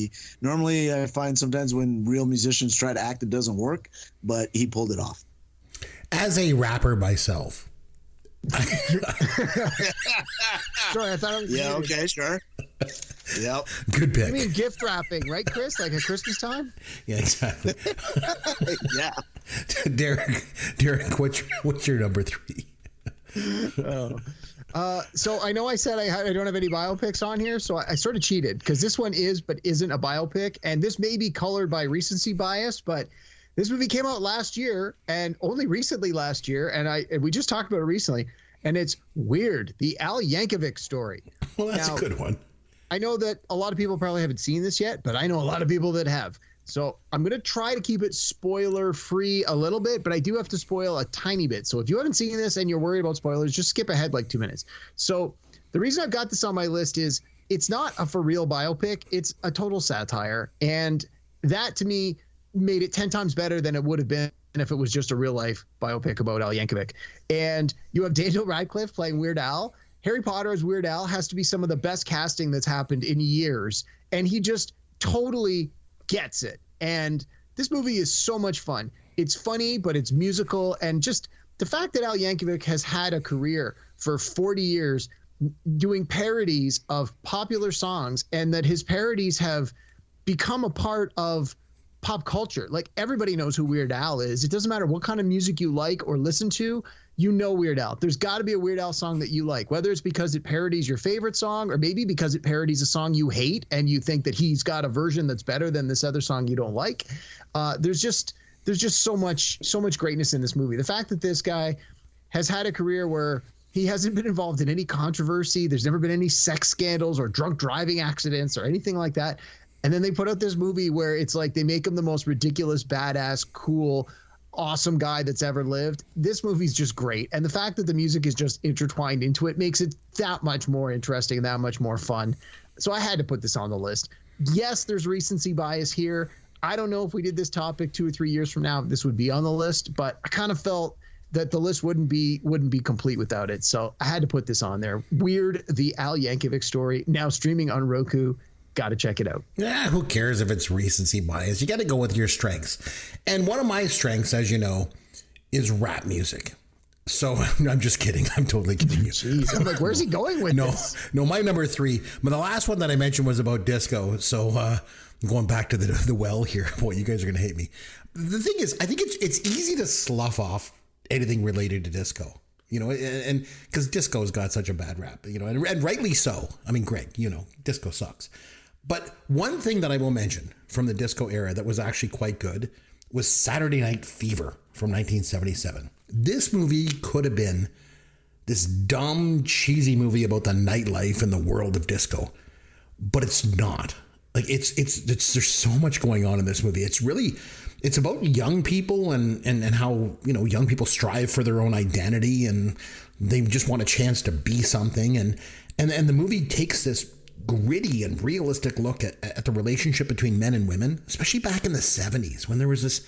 Speaker 6: Normally I find sometimes when real musicians try to act, it doesn't work, but he pulled it off.
Speaker 4: As a rapper myself.
Speaker 7: Sure, I thought it was
Speaker 6: yeah, okay, sure. Yep.
Speaker 4: Good pick.
Speaker 7: You mean gift wrapping, right, Chris? Like at Christmas time?
Speaker 4: Yeah, exactly.
Speaker 6: Yeah.
Speaker 4: Derek, what's your number 3?
Speaker 7: So I know I said I don't have any biopics on here, so I sort of cheated because this one is but isn't a biopic, and this may be colored by recency bias, but this movie came out last year and only recently last year, and we just talked about it recently, and it's Weird, the Al Yankovic story.
Speaker 4: Well, that's a good one.
Speaker 7: I know that a lot of people probably haven't seen this yet, but I know a lot of people that have. So I'm going to try to keep it spoiler free a little bit, but I do have to spoil a tiny bit. So if you haven't seen this and you're worried about spoilers, just skip ahead like 2 minutes. So the reason I've got this on my list is it's not a for real biopic. It's a total satire. And that to me made it 10 times better than it would have been if it was just a real life biopic about Al Yankovic. And you have Daniel Radcliffe playing Weird Al. Harry Potter as Weird Al has to be some of the best casting that's happened in years. And he just totally gets it. And this movie is so much fun. It's funny, but it's musical. And just the fact that Al Yankovic has had a career for 40 years doing parodies of popular songs, and that his parodies have become a part of pop culture. Like everybody knows who Weird Al is. It doesn't matter what kind of music you like or listen to, you know Weird Al. There's got to be a Weird Al song that you like, whether it's because it parodies your favorite song or maybe because it parodies a song you hate and you think that he's got a version that's better than this other song you don't like. There's just so much greatness in this movie. The fact that this guy has had a career where he hasn't been involved in any controversy, there's never been any sex scandals or drunk driving accidents or anything like that. And then they put out this movie where it's like they make him the most ridiculous, badass, cool, awesome guy that's ever lived. This movie's just great. And the fact that the music is just intertwined into it makes it that much more interesting, that much more fun. So I had to put this on the list. Yes, there's recency bias here. I don't know if we did this topic 2 or 3 years from now, this would be on the list, but I kind of felt that the list wouldn't be complete without it. So I had to put this on there. Weird, the Al Yankovic story, now streaming on Roku. Got to check it out.
Speaker 4: Yeah, who cares if it's recency bias? You got to go with your strengths. And one of my strengths, as you know, is rap music. So I'm just kidding. I'm totally kidding you.
Speaker 7: Jeez, I'm like, where's he going with this?
Speaker 4: No, my number 3. But the last one that I mentioned was about disco. So I'm going back to the well here. Boy, you guys are going to hate me. The thing is, I think it's easy to slough off anything related to disco. and because disco's got such a bad rap, and rightly so. I mean, Greg, disco sucks. But one thing that I will mention from the disco era that was actually quite good was Saturday Night Fever from 1977. This movie could have been this dumb, cheesy movie about the nightlife and the world of disco, but it's not. Like it's there's so much going on in this movie. It's about young people and how, young people strive for their own identity and they just want a chance to be something. And the movie takes this gritty and realistic look at the relationship between men and women, especially back in the 70s when there was this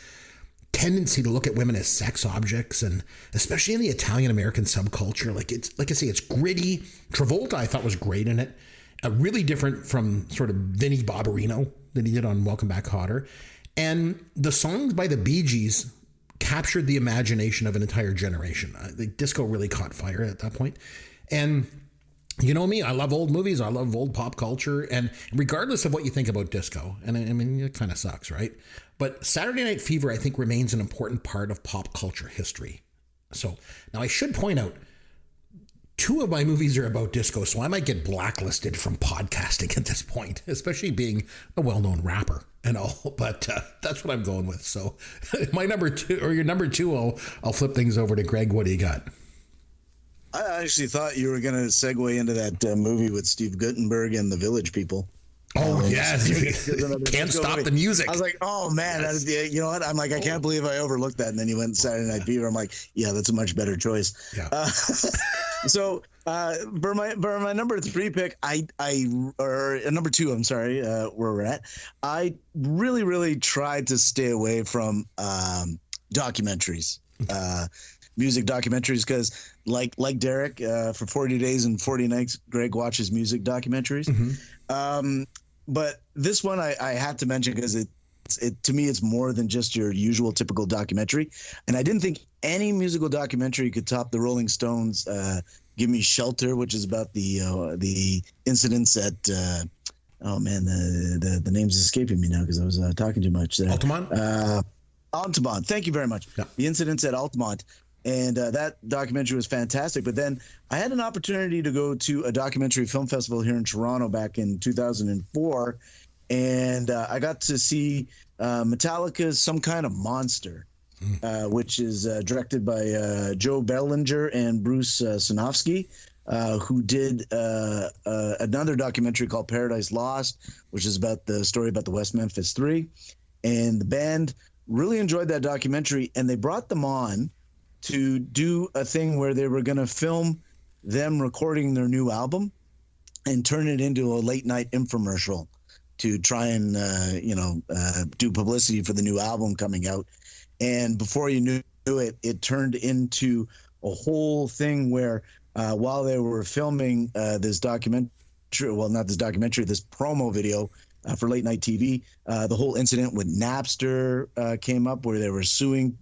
Speaker 4: tendency to look at women as sex objects, and especially in the Italian American subculture. Like I say, it's gritty. Travolta, I thought, was great in it. Really different from sort of Vinnie Barbarino that he did on Welcome Back, Kotter. And the songs by the Bee Gees captured the imagination of an entire generation. The disco really caught fire at that point. And you know me, I love old movies. I love old pop culture. And regardless of what you think about disco, and I mean, it kind of sucks, right? But Saturday Night Fever, I think, remains an important part of pop culture history. So now I should point out, 2 of my movies are about disco, so I might get blacklisted from podcasting at this point, especially being a well-known rapper and all. But that's what I'm going with. So my number 2, or your number 2, I'll flip things over to Greg. What do you got?
Speaker 6: I actually thought you were going to segue into that movie with Steve Guttenberg and the Village People.
Speaker 4: Oh, yes. Can't stop the music.
Speaker 6: I was like, oh, man.
Speaker 4: Yes.
Speaker 6: You know what? I'm like, I can't believe I overlooked that. And then you went Saturday Night Fever. I'm like, yeah, that's a much better choice.
Speaker 4: Yeah.
Speaker 6: So for my number 3 pick, or number 2, I'm sorry, where we're at, I really tried to stay away from documentaries, music documentaries, because like Derek, for 40 days and 40 nights, Greg watches music documentaries.
Speaker 4: Mm-hmm.
Speaker 6: But this one I had to mention because it to me, it's more than just your usual typical documentary. And I didn't think any musical documentary could top the Rolling Stones' Give Me Shelter, which is about the incidents at oh man, the name's escaping me now because I was talking too much.
Speaker 4: Altamont?
Speaker 6: Altamont. Thank you very much.
Speaker 4: Yeah.
Speaker 6: The incidents at Altamont. And that documentary was fantastic. But then I had an opportunity to go to a documentary film festival here in Toronto back in 2004. And I got to see Metallica's Some Kind of Monster, which is directed by Joe Bellinger and Bruce Sinofsky, who did another documentary called Paradise Lost, which is about the story about the West Memphis 3. And the band really enjoyed that documentary, and they brought them on to do a thing where they were going to film them recording their new album and turn it into a late night infomercial to try and, do publicity for the new album coming out. And before you knew it, it turned into a whole thing where while they were filming this documentary, well, not this documentary, this promo video for late night TV, the whole incident with Napster came up where they were suing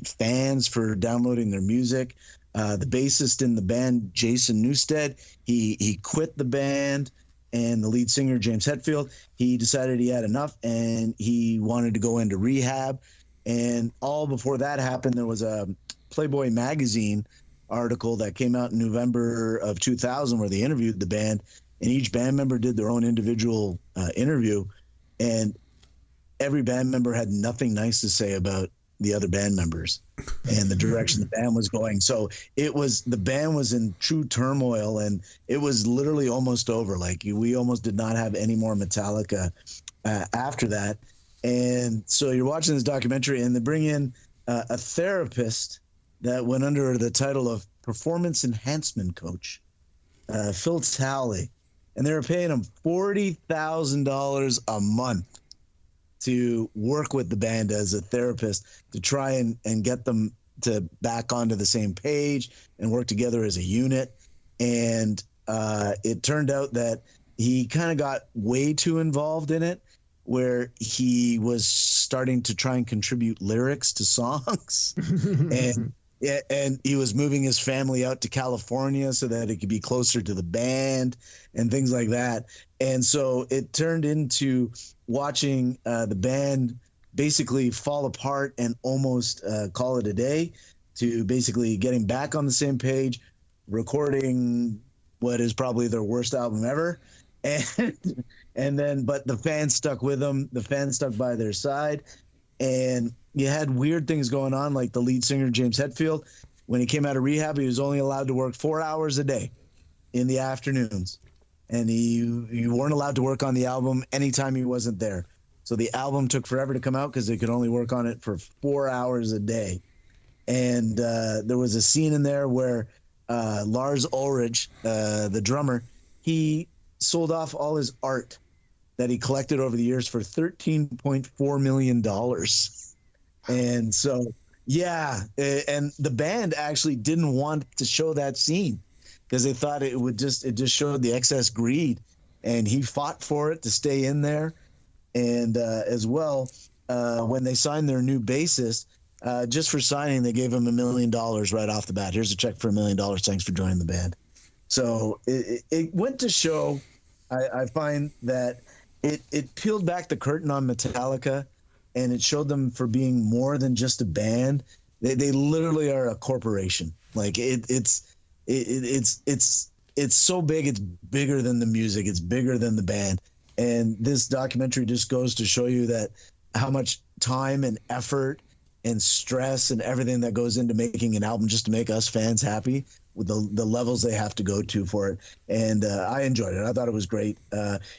Speaker 6: fans for downloading their music. The bassist in the band, Jason Newsted, he quit the band, and the lead singer, James Hetfield, he decided he had enough and he wanted to go into rehab. And all before that happened, there was a Playboy magazine article that came out in November of 2000 where they interviewed the band, and each band member did their own individual interview, and every band member had nothing nice to say about the other band members and the direction the band was going. So the band was in true turmoil, and it was literally almost over. Like, we almost did not have any more Metallica after that. And so you're watching this documentary, and they bring in a therapist that went under the title of performance enhancement coach, Phil Talley. And they were paying him $40,000 a month to work with the band as a therapist to try and get them to back onto the same page and work together as a unit. And it turned out that he kind of got way too involved in it, where he was starting to try and contribute lyrics to songs. And he was moving his family out to California so that it could be closer to the band and things like that. And so it turned into watching the band basically fall apart and almost call it a day, to basically getting back on the same page, recording what is probably their worst album ever. And then, but the fans stuck with them. The fans stuck by their side. And you had weird things going on, like the lead singer, James Hetfield. When he came out of rehab, he was only allowed to work 4 hours a day in the afternoons. And you weren't allowed to work on the album anytime he wasn't there. So the album took forever to come out because they could only work on it for 4 hours a day. And there was a scene in there where Lars Ulrich, the drummer, he sold off all his art that he collected over the years for $13.4 million. And so, yeah, and the band actually didn't want to show that scene because they thought it just showed the excess greed. And he fought for it to stay in there. And as well, when they signed their new bassist, just for signing, they gave him $1 million right off the bat. Here's a check for $1 million. Thanks for joining the band. So it went to show, I find that it peeled back the curtain on Metallica, and it showed them for being more than just a band. They literally are a corporation. Like it's so big, it's bigger than the music, it's bigger than the band. And this documentary just goes to show you that how much time and effort and stress and everything that goes into making an album just to make us fans happy, with the levels they have to go to for it. And I enjoyed it. I thought it was great.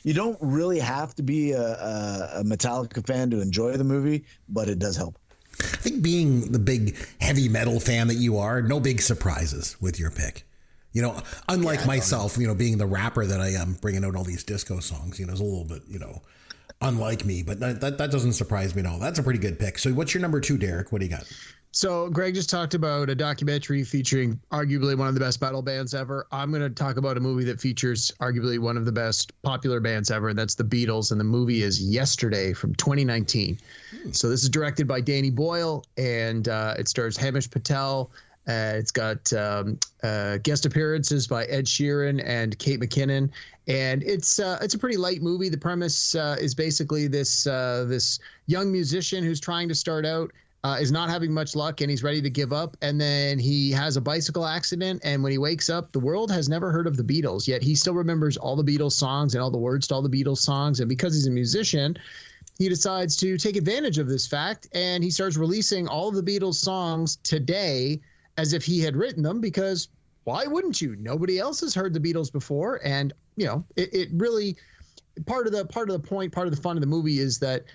Speaker 6: You don't really have to be a Metallica fan to enjoy the movie, but it does help.
Speaker 4: I think being the big heavy metal fan that you are, no big surprises with your pick. You know, unlike myself, you know, being the rapper that I am, bringing out all these disco songs, you know, is a little bit, you know, unlike me, but that doesn't surprise me at all. That's a pretty good pick. So what's your number 2, Derek? What do you got?
Speaker 7: So Greg just talked about a documentary featuring arguably one of the best metal bands ever. I'm going to talk about a movie that features arguably one of the best popular bands ever, and that's the Beatles. And the movie is Yesterday from 2019. So this is directed by Danny Boyle, and it stars Hamish Patel. It's got guest appearances by Ed Sheeran and Kate McKinnon, and it's a pretty light movie. The premise is basically this young musician who's trying to start out, is not having much luck, and he's ready to give up. And then he has a bicycle accident, and when he wakes up, the world has never heard of the Beatles, yet he still remembers all the Beatles songs and all the words to all the Beatles songs. And because he's a musician, he decides to take advantage of this fact, and he starts releasing all of the Beatles songs today as if he had written them, because why wouldn't you? Nobody else has heard the Beatles before. And, you know, it really, part of the point, part of the fun of the movie is that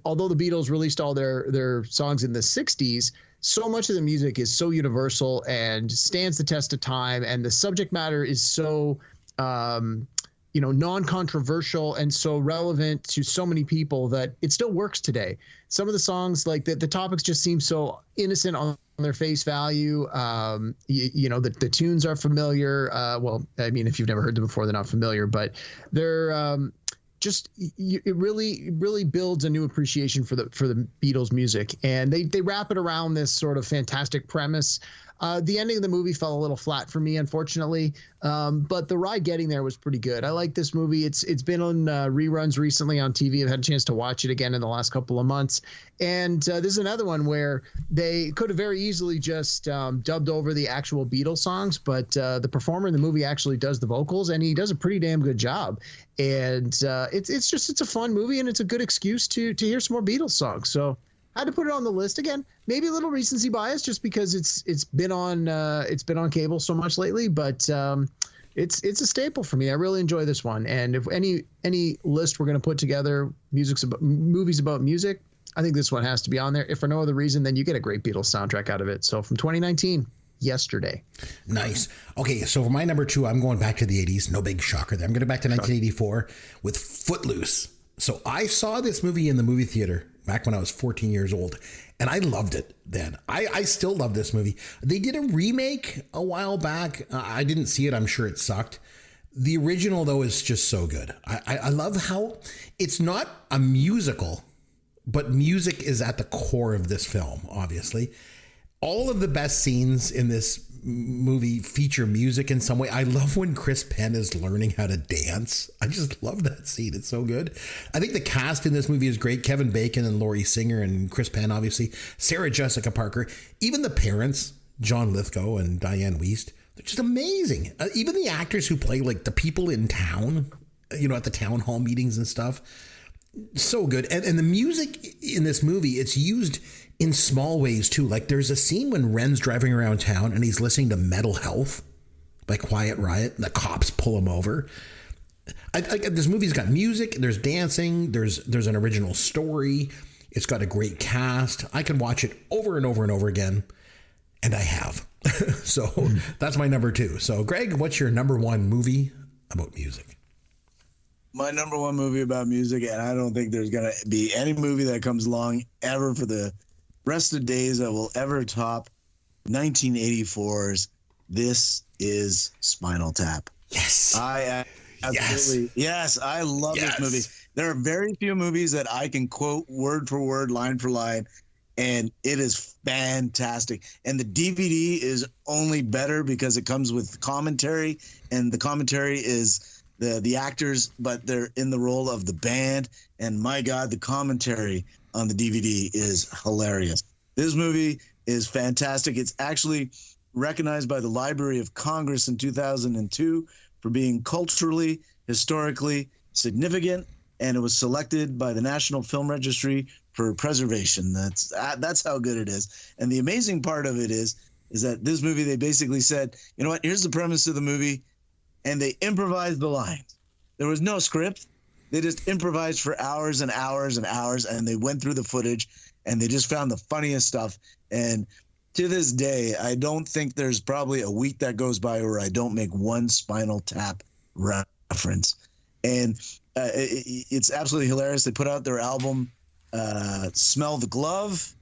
Speaker 7: although the Beatles released all their songs in the 60s, so much of the music is so universal and stands the test of time. And the subject matter is so, non-controversial and so relevant to so many people that it still works today. Some of the songs, like the topics just seem so innocent on their face value. The tunes are familiar. Well, I mean, if you've never heard them before, they're not familiar, but they're it really builds a new appreciation for the Beatles music. And they wrap it around this sort of fantastic premise. The ending of the movie fell a little flat for me, unfortunately, but the ride getting there was pretty good. I like this movie. It's been on reruns recently on TV. I've had a chance to watch it again in the last couple of months. And this is another one where they could have very easily just dubbed over the actual Beatles songs, but the performer in the movie actually does the vocals, and he does a pretty damn good job. And it's a fun movie, and it's a good excuse to hear some more Beatles songs. So I had to put it on the list again. Maybe a little recency bias, just because it's been on cable so much lately. But it's a staple for me. I really enjoy this one. And if any list we're going to put together, movies about music, I think this one has to be on there. If for no other reason, then you get a great Beatles soundtrack out of it. So from 2019, Yesterday.
Speaker 4: Nice. Okay, so for my number 2, I'm going back to the 80s. No big shocker there. I'm going back to 1984 with Footloose. So I saw this movie in the movie theater back when I was 14 years old, and I loved it then. I still love this movie. They did a remake a while back. I didn't see it. I'm sure it sucked. The original, though, is just so good. I love how it's not a musical, but music is at the core of this film, obviously. all of the best scenes in this movie feature music in some way. I love when Chris Penn is learning how to dance. I just love that scene. It's so good. I think the cast in this movie is great. Kevin Bacon and Laurie Singer and Chris Penn, obviously. Sarah Jessica Parker. Even the parents, John Lithgow and Diane Wiest, they're just amazing. Even the actors who play like the people in town, you know, at the town hall meetings and stuff. So good. And the music in this movie, it's used in small ways too. Like there's a scene when Ren's driving around town and he's listening to Metal Health by Quiet Riot, and the cops pull him over. This movie's got music, there's dancing, there's an original story. It's got a great cast. I can watch it over and over and over again, and I have. So that's my number 2. So Greg, what's your number 1 movie about music?
Speaker 6: My number 1 movie about music, and I don't think there's going to be any movie that comes along ever for the rest of days that will ever top 1984's This Is Spinal Tap.
Speaker 4: Yes.
Speaker 6: I absolutely, yes, I love this movie. There are very few movies that I can quote word for word, line for line, and it is fantastic. And the DVD is only better because it comes with commentary, and the commentary is the actors, but they're in the role of the band. And my God, the commentary on the DVD is hilarious. This movie is fantastic. It's actually recognized by the Library of Congress in 2002 for being culturally, historically significant, and it was selected by the National Film Registry for preservation. That's how good it is. And the amazing part of it is that this movie, they basically said, you know what, here's the premise of the movie, and they improvised the lines. There was no script. They just improvised for hours and hours and hours, and they went through the footage, and they just found the funniest stuff. And to this day, I don't think there's probably a week that goes by where I don't make one Spinal Tap reference. And it's absolutely hilarious. They put out their album, Smell the Glove,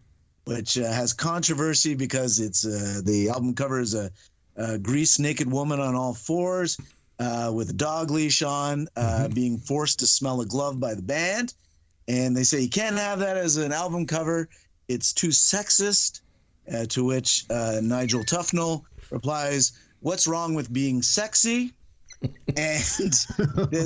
Speaker 6: which has controversy because it's the album cover is a greased naked woman on all fours with a dog leash on, being forced to smell a glove by the band. And they say you can't have that as an album cover. It's too sexist, to which Nigel Tufnell replies, "What's wrong with being sexy?" And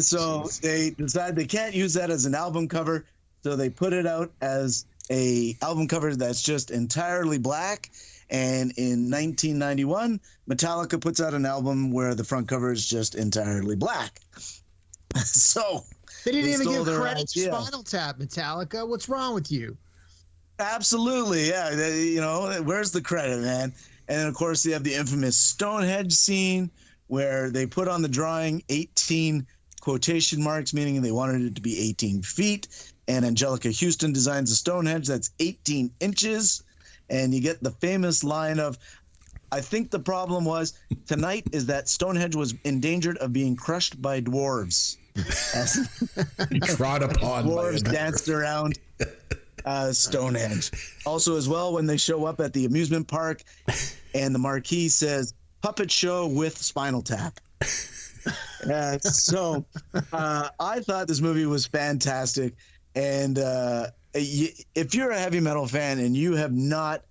Speaker 6: so they decide they can't use that as an album cover. So they put it out as a album cover that's just entirely black. And in 1991, Metallica puts out an album where the front cover is just entirely black. So
Speaker 7: they didn't even give credit to Spinal Tap, Metallica. What's wrong with you?
Speaker 6: Absolutely, yeah. You know, where's the credit, man? And then, of course, they have the infamous Stonehenge scene where they put on the drawing 18 quotation marks, meaning they wanted it to be 18 feet. And Angelica Houston designs a Stonehenge that's 18 inches. And you get the famous line of, I think the problem was tonight is that Stonehenge was endangered of being crushed by dwarves.
Speaker 4: Trod upon
Speaker 6: dwarves danced around Stonehenge. Also, as well, when they show up at the amusement park and the marquee says, puppet show with Spinal Tap. So I thought this movie was fantastic. And if you're a heavy metal fan and you have not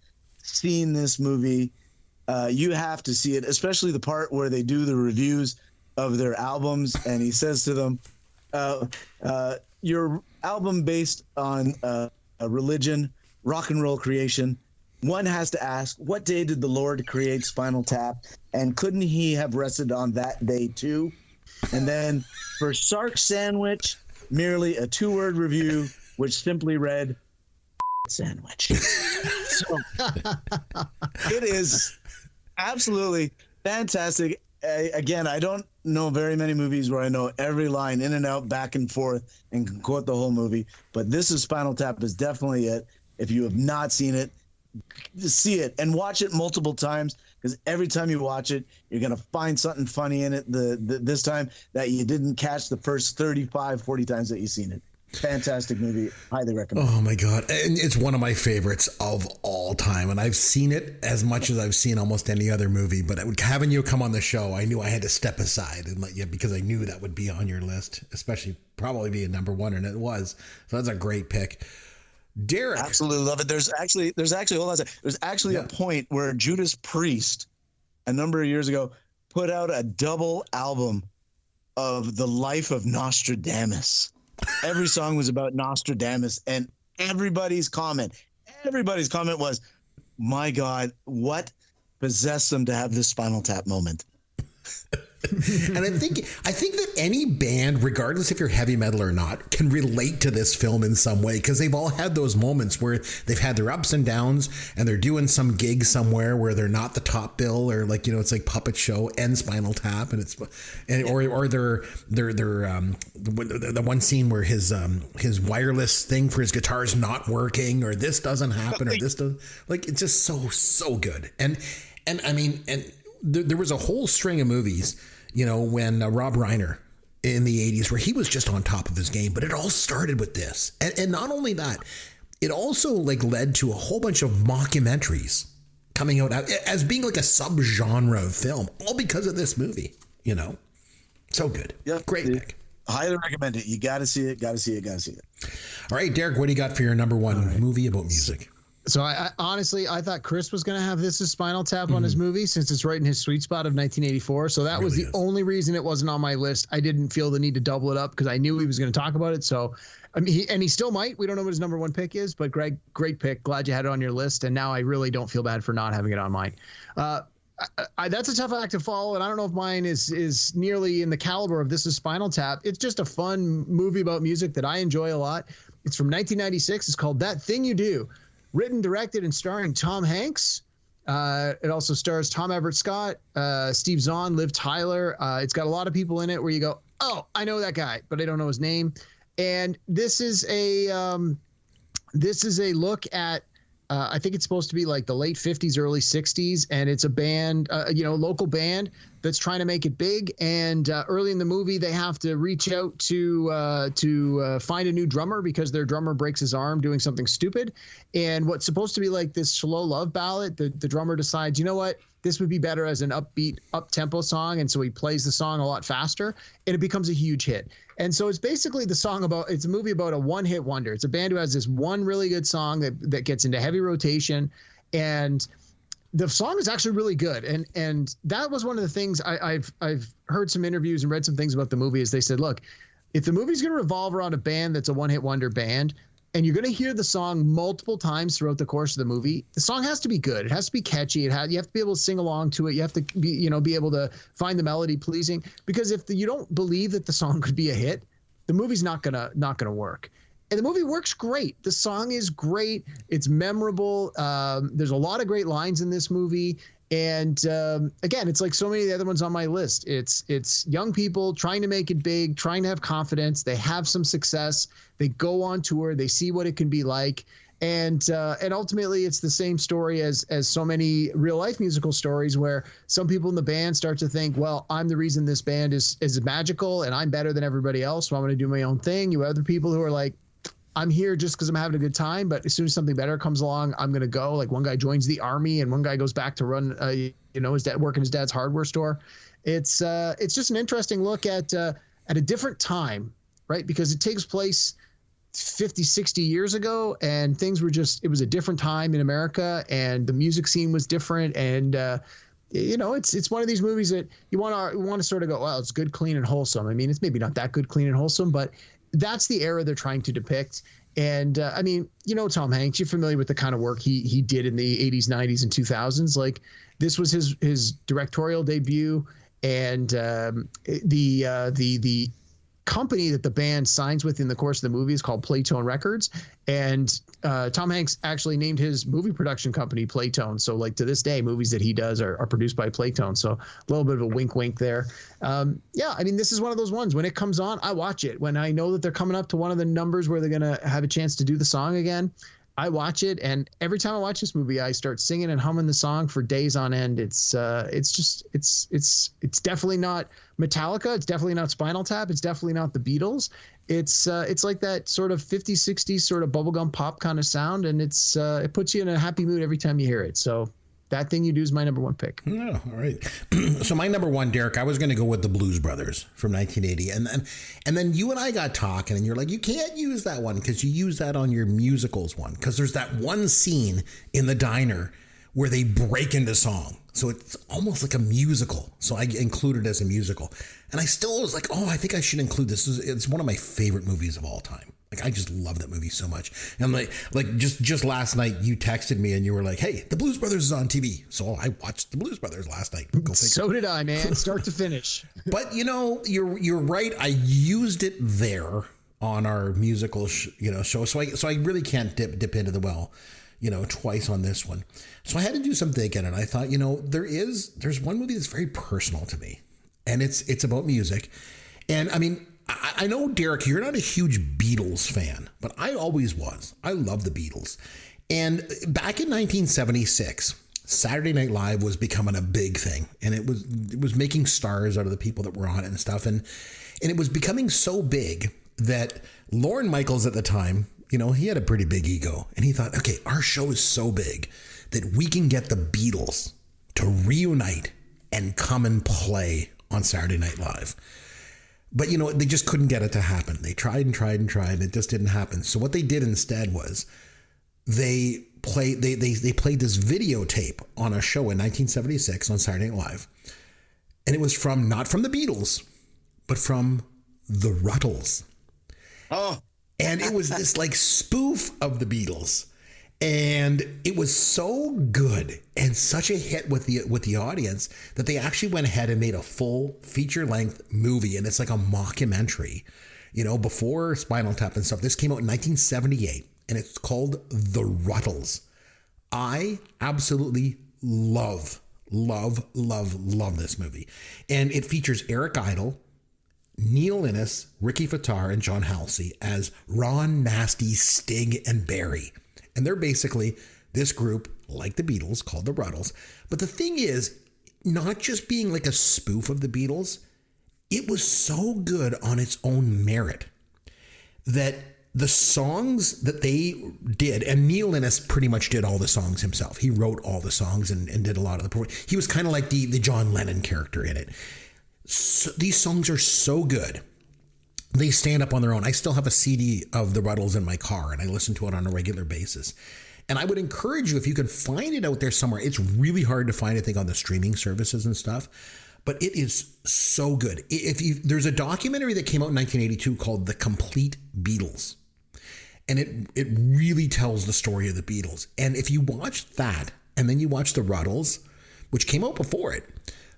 Speaker 6: seen this movie, you have to see it, especially the part where they do the reviews of their albums. And he says to them, your album based on a religion, rock and roll creation. One has to ask, what day did the Lord create Spinal Tap? And couldn't he have rested on that day too? And then for Sark Sandwich, merely a 2-word review, which simply read, sandwich. So it is absolutely fantastic. Again, I don't know very many movies where I know every line in and out, back and forth, and can quote the whole movie. But This Is Spinal Tap is definitely it. If you have not seen it, see it and watch it multiple times, because every time you watch it, you're going to find something funny in it this time that you didn't catch the first 35, 40 times that you've seen it. Fantastic movie. Highly recommend.
Speaker 4: Oh, my God. And it's one of my favorites of all time. And I've seen it as much as I've seen almost any other movie. But having you come on the show, I knew I had to step aside and let you, because I knew that would be on your list, especially probably be a number 1. And it was. So that's a great pick. Derek.
Speaker 6: Absolutely love it. There's actually hold on a second. There's actually a point where Judas Priest, a number of years ago, put out a double album of the life of Nostradamus. Every song was about Nostradamus, and everybody's comment was, my God, what possessed them to have this Spinal Tap moment?
Speaker 4: And I think that any band, regardless if you're heavy metal or not, can relate to this film in some way, because they've all had those moments where they've had their ups and downs, and they're doing some gig somewhere where they're not the top bill, or like, you know, it's like Puppet Show and Spinal Tap, and or they're the one scene where his wireless thing for his guitar is not working, or this doesn't happen, or this doesn't, like, it's just so good. And I mean, and there was a whole string of movies, you know, when Rob Reiner in the 80s, where he was just on top of his game, but it all started with this. And not only that, it also like led to a whole bunch of mockumentaries coming out as being like a subgenre of film, all because of this movie, you know. So good.
Speaker 6: Yeah,
Speaker 4: great pick.
Speaker 6: Highly recommend it. You got to see it.
Speaker 4: All right, Derek, what do you got for your number one movie about music?
Speaker 7: So I honestly, I thought Chris was going to have this as Spinal Tap on his movie, since it's right in his sweet spot of 1984. So that was the only reason it wasn't on my list. I didn't feel the need to double it up because I knew he was going to talk about it. So, I mean, he still might. We don't know what his number one pick is, but Greg, great pick. Glad you had it on your list. And now I really don't feel bad for not having it on mine. That's a tough act to follow, and I don't know if mine is nearly in the caliber of This Is Spinal Tap. It's just a fun movie about music that I enjoy a lot. It's from 1996. It's called That Thing You Do. Written, directed, and starring Tom Hanks. It also stars Tom Everett Scott, Steve Zahn, Liv Tyler. It's got a lot of people in it where you go, oh, I know that guy, but I don't know his name. And this is a look at, I think it's supposed to be like the late 50s, early 60s, and it's a band, local band that's trying to make it big. And early in the movie, they have to reach out to find a new drummer because their drummer breaks his arm doing something stupid. And what's supposed to be like this slow love ballad, the drummer decides, you know what, this would be better as an upbeat, up-tempo song. And so he plays the song a lot faster, and it becomes a huge hit. And so it's basically it's a movie about a one-hit wonder. It's a band who has this one really good song that gets into heavy rotation, and the song is actually really good. And that was one of the things I've heard some interviews and read some things about the movie is they said, look, if the movie's going to revolve around a band that's a one-hit wonder band, and you're going to hear the song multiple times throughout the course of the movie, the song has to be good. It has to be catchy. You have to be able to sing along to it. You have to be able to find the melody pleasing, because if you don't believe that the song could be a hit, the movie's not gonna work. And the movie works great. The song is great. It's memorable. There's a lot of great lines in this movie. And again, it's like so many of the other ones on my list. It's young people trying to make it big, trying to have confidence. They have some success. They go on tour. They see what it can be like. And ultimately, it's the same story as so many real life musical stories where some people in the band start to think, well, I'm the reason this band is magical and I'm better than everybody else, so I'm going to do my own thing. You have other people who are like, I'm here just because I'm having a good time, but as soon as something better comes along, I'm going to go. Like one guy joins the army and one guy goes back to run, his dad working his dad's hardware store. It's just an interesting look at a different time, right? Because it takes place 50, 60 years ago, and things were it was a different time in America, and the music scene was different. And, it's one of these movies that you want to sort of go, well, it's good, clean, and wholesome. I mean, it's maybe not that good, clean, and wholesome, but that's the era they're trying to depict. And Tom Hanks, you're familiar with the kind of work he did in the 80s, 90s, and 2000s. Like this was his directorial debut, and the company that the band signs with in the course of the movie is called Playtone Records, and Tom Hanks actually named his movie production company Playtone. So like to this day, movies that he does are produced by Playtone. So a little bit of a wink there. This is one of those ones, when it comes on, I watch it. When I know that they're coming up to one of the numbers where they're going to have a chance to do the song again, I watch it, and every time I watch this movie, I start singing and humming the song for days on end. It's definitely not Metallica. It's definitely not Spinal Tap. It's definitely not the Beatles. It's like that sort of 50s, 60s sort of bubblegum pop kind of sound, and it puts you in a happy mood every time you hear it. So That Thing You Do is my number one pick.
Speaker 4: Oh, all right. So my number one, Derek, I was going to go with the Blues Brothers from 1980. And then you and I got talking and you're like, you can't use that one because you use that on your musicals one. Because there's that one scene in the diner where they break into song. So it's almost like a musical. So I included it as a musical. And I still was like, oh, I think I should include this. It's one of my favorite movies of all time. Like, I just love that movie so much. And like just last night, you texted me and you were like, hey, the Blues Brothers is on TV. So I watched the Blues Brothers last night.
Speaker 7: So did I, man, start to finish.
Speaker 4: But you're right. I used it there on our musical, show. So I really can't dip into the well, twice on this one. So I had to do some thinking, and I thought, there's one movie that's very personal to me, and it's about music. And I mean, I know, Derek, you're not a huge Beatles fan, but I always was. I love the Beatles. And back in 1976, Saturday Night Live was becoming a big thing, and it was making stars out of the people that were on it and stuff. And it was becoming so big that Lorne Michaels at the time, he had a pretty big ego, and he thought, okay, our show is so big that we can get the Beatles to reunite and come and play on Saturday Night Live. But, they just couldn't get it to happen. They tried and tried and tried, and it just didn't happen. So what they did instead was they played this videotape on a show in 1976 on Saturday Night Live. And it was not from the Beatles, but from the Ruttles.
Speaker 6: Oh.
Speaker 4: And it was this like spoof of the Beatles. And it was so good and such a hit with the audience that they actually went ahead and made a full feature-length movie. And it's like a mockumentary, before Spinal Tap and stuff. This came out in 1978, and it's called The Ruttles. I absolutely love this movie. And it features Eric Idle, Neil Innes, Ricky Fataar, and John Halsey as Ron, Nasty, Stig, and Barry. And they're basically this group, like the Beatles, called the Ruttles. But the thing is, not just being like a spoof of the Beatles, it was so good on its own merit that the songs that they did, and Neil Innes pretty much did all the songs himself. He wrote all the songs and did a lot of the performance. He was kind of like the John Lennon character in it. So these songs are so good. They stand up on their own. I still have a CD of the Ruttles in my car, and I listen to it on a regular basis. And I would encourage you, if you can find it out there somewhere, it's really hard to find, I think, on the streaming services and stuff, but it is so good. There's a documentary that came out in 1982 called The Complete Beatles, and it really tells the story of the Beatles. And if you watch that, and then you watch the Ruttles, which came out before it,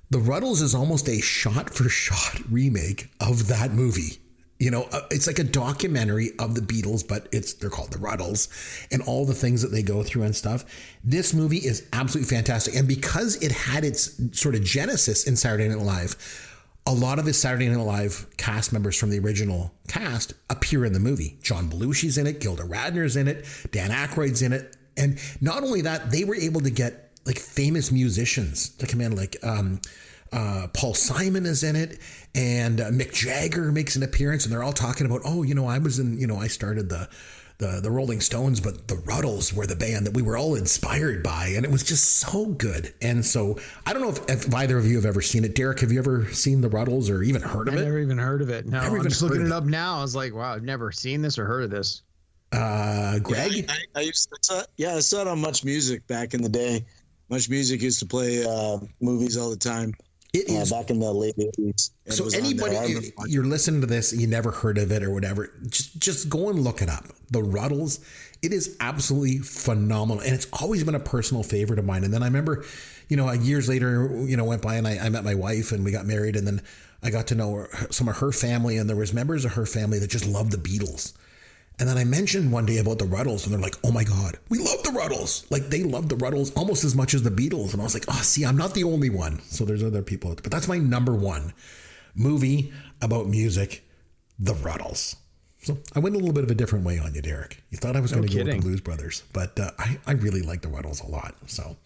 Speaker 4: the Ruttles is almost a shot-for-shot remake of that movie. It's like a documentary of the Beatles, but they're called the Ruttles, and all the things that they go through and stuff. This movie is absolutely fantastic. And because it had its sort of genesis in Saturday Night Live, a lot of the Saturday Night Live cast members from the original cast appear in the movie. John Belushi's in it, Gilda Radner's in it, Dan Aykroyd's in it. And not only that, they were able to get like famous musicians to come in, like Paul Simon is in it, and Mick Jagger makes an appearance, and they're all talking about, I was in, I started the Rolling Stones, but the Ruttles were the band that we were all inspired by, and it was just so good. And so I don't know if either of you have ever seen it. Derek, have you ever seen the Ruttles or even heard of it?
Speaker 7: I've never even heard of it. No, I'm just looking it up now. I was like, wow, I've never seen this or heard of this.
Speaker 4: Greg?
Speaker 6: I saw it on Much Music back in the day. Much Music used to play movies all the time.
Speaker 4: It is
Speaker 6: back in the late 80s.
Speaker 4: So anybody, you're listening to this, you never heard of it or whatever, just go and look it up. The Ruttles, it is absolutely phenomenal. And it's always been a personal favorite of mine. And then I remember, years later, went by and I met my wife and we got married, and then I got to know some of her family, and there was members of her family that just loved the Beatles. And then I mentioned one day about the Ruttles, and they're like, oh my God, we love the Ruttles. Like, they love the Ruttles almost as much as the Beatles. And I was like, oh, see, I'm not the only one. So there's other people. But that's my number one movie about music, the Ruttles. So I went a little bit of a different way on you, Derek. You thought I was going to go with the Blues Brothers, but I really like the Ruttles a lot. So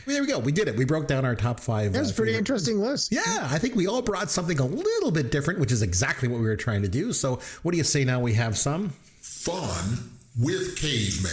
Speaker 4: there we go. We did it. We broke down our top five.
Speaker 7: That was a pretty interesting list.
Speaker 4: Yeah, I think we all brought something a little bit different, which is exactly what we were trying to do. So what do you say now we have some
Speaker 3: Fun with Caveman.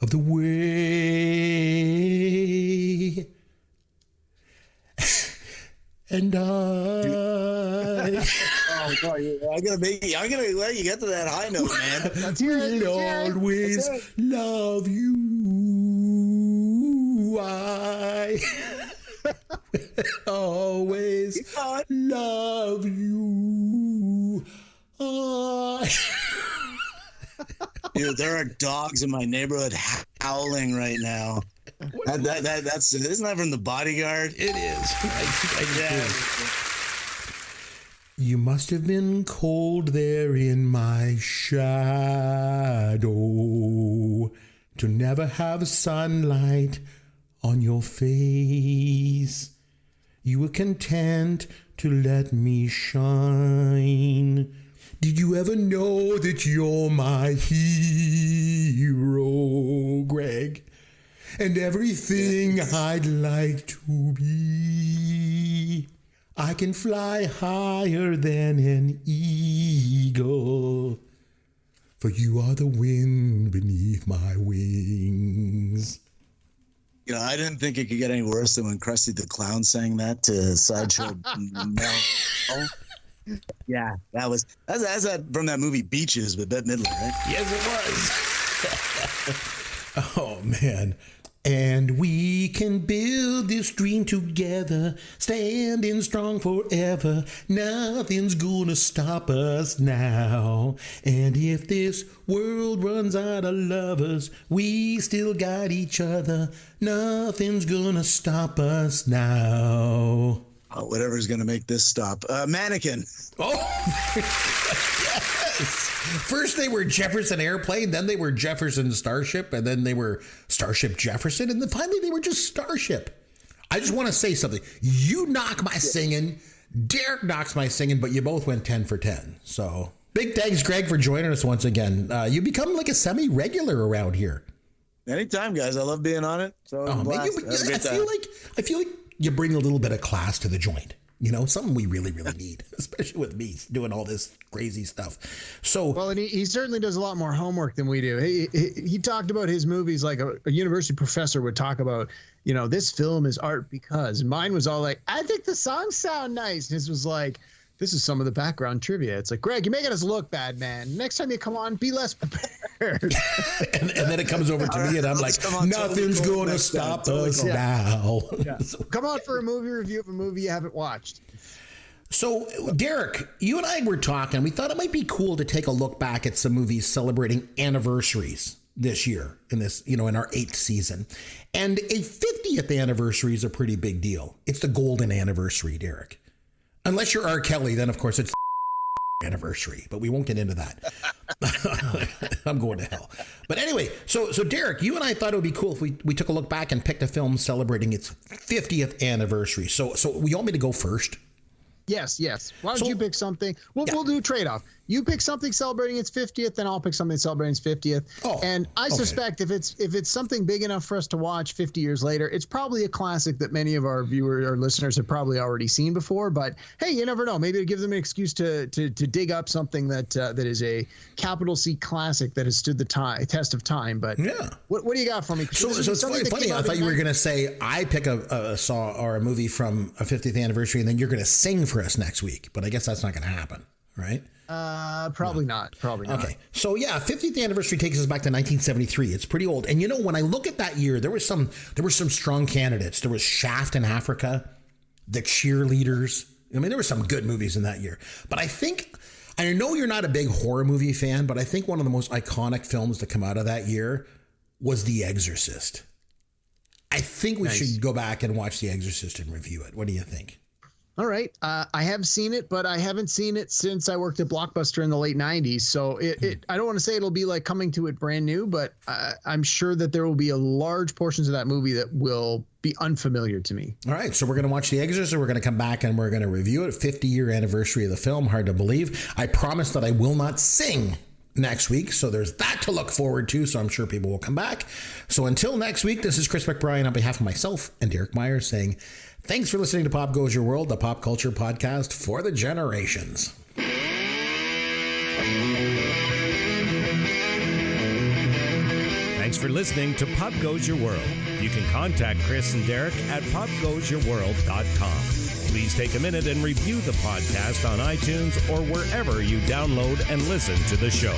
Speaker 4: of the way. And I.
Speaker 6: Oh, boy, I'm gonna let you get to that high note, man.
Speaker 4: We'll always love you. I always love you.
Speaker 6: Dude, there are dogs in my neighborhood howling right now. That's isn't that from The Bodyguard?
Speaker 4: It is. You must have been cold there in my shadow to never have sunlight on your face. You were content to let me shine. Did you ever know that you're my hero, Greg? And everything I'd like to be. I can fly higher than an eagle, for you are the wind beneath my wings.
Speaker 6: You know, I didn't think it could get any worse than when Krusty the Clown sang that to Sideshow Mel. Yeah, that's that from that movie Beaches with Bette Midler, right?
Speaker 4: Yes, it was. Oh, man. And we can build this dream together, standing strong forever. Nothing's gonna stop us now. And if this world runs out of lovers, we still got each other. Nothing's gonna stop us now.
Speaker 6: Oh, whatever's gonna make this stop. Mannequin.
Speaker 4: Oh, yes. First they were Jefferson Airplane, then they were Jefferson Starship, and then they were Starship Jefferson, and then finally they were just Starship. I just want to say something. You knock my singing, Derek knocks my singing, but you both went 10 for 10. So big thanks, Greg, for joining us once again. You become like a semi-regular around here.
Speaker 6: Anytime, guys. I love being on it. So
Speaker 4: I feel like you bring a little bit of class to the joint. You know, something we really, really need, especially with me doing all this crazy stuff. So,
Speaker 7: well, and he certainly does a lot more homework than we do. He talked about his movies like a university professor would talk about, you know, this film is art because. Mine was all like, I think the songs sound nice. His was like, this is some of the background trivia. It's like, Greg, you're making us look bad, man. Next time you come on, be less prepared.
Speaker 4: and then it comes over to me, and I'm like, nothing's going to stop us now.
Speaker 7: Yeah. Come on for a movie review of a movie you haven't watched.
Speaker 4: So, Derek, you and I were talking. We thought it might be cool to take a look back at some movies celebrating anniversaries this year in this, you know, in our 8th season. And a 50th anniversary is a pretty big deal. It's the golden anniversary, Derek. Unless you're R. Kelly, then of course it's anniversary, but we won't get into that. I'm going to hell. But anyway, so Derek, you and I thought it would be cool if we took a look back and picked a film celebrating its 50th anniversary. So you want me to go first?
Speaker 7: Yes. Why don't you pick something? We'll do a trade-off. You pick something celebrating its 50th, then I'll pick something celebrating its 50th. Oh, and I suspect if it's something big enough for us to watch 50 years later, it's probably a classic that many of our viewers or listeners have probably already seen before. But hey, you never know. Maybe it'll give them an excuse to dig up something that is a capital C classic that has stood the test of time. But yeah, what do you got for me?
Speaker 4: So it's funny. I thought you were going to say I pick a movie from a 50th anniversary, and then you're going to sing for us next week. But I guess that's not going to happen, right?
Speaker 7: Probably not.
Speaker 4: Okay. So yeah, 50th anniversary takes us back to 1973. It's pretty old. And you know, when I look at that year, there were some strong candidates. There was Shaft in Africa, The Cheerleaders. I mean, there were some good movies in that year. But I know you're not a big horror movie fan, but I think one of the most iconic films to come out of that year was The Exorcist. I think we should go back and watch The Exorcist and review it. What do you think?
Speaker 7: All right. I have seen it, but I haven't seen it since I worked at Blockbuster in the late 90s. So I don't want to say it'll be like coming to it brand new, but I'm sure that there will be a large portions of that movie that will be unfamiliar to me.
Speaker 4: All right. So we're going to watch The Exorcist. We're going to come back and we're going to review it. 50-year anniversary of the film. Hard to believe. I promise that I will not sing next week. So there's that to look forward to. So I'm sure people will come back. So until next week, this is Chris McBrien on behalf of myself and Derek Myers saying, thanks for listening to Pop Goes Your World, the pop culture podcast for the generations.
Speaker 9: Thanks for listening to Pop Goes Your World. You can contact Chris and Derek at popgoesyourworld.com. Please take a minute and review the podcast on iTunes or wherever you download and listen to the show.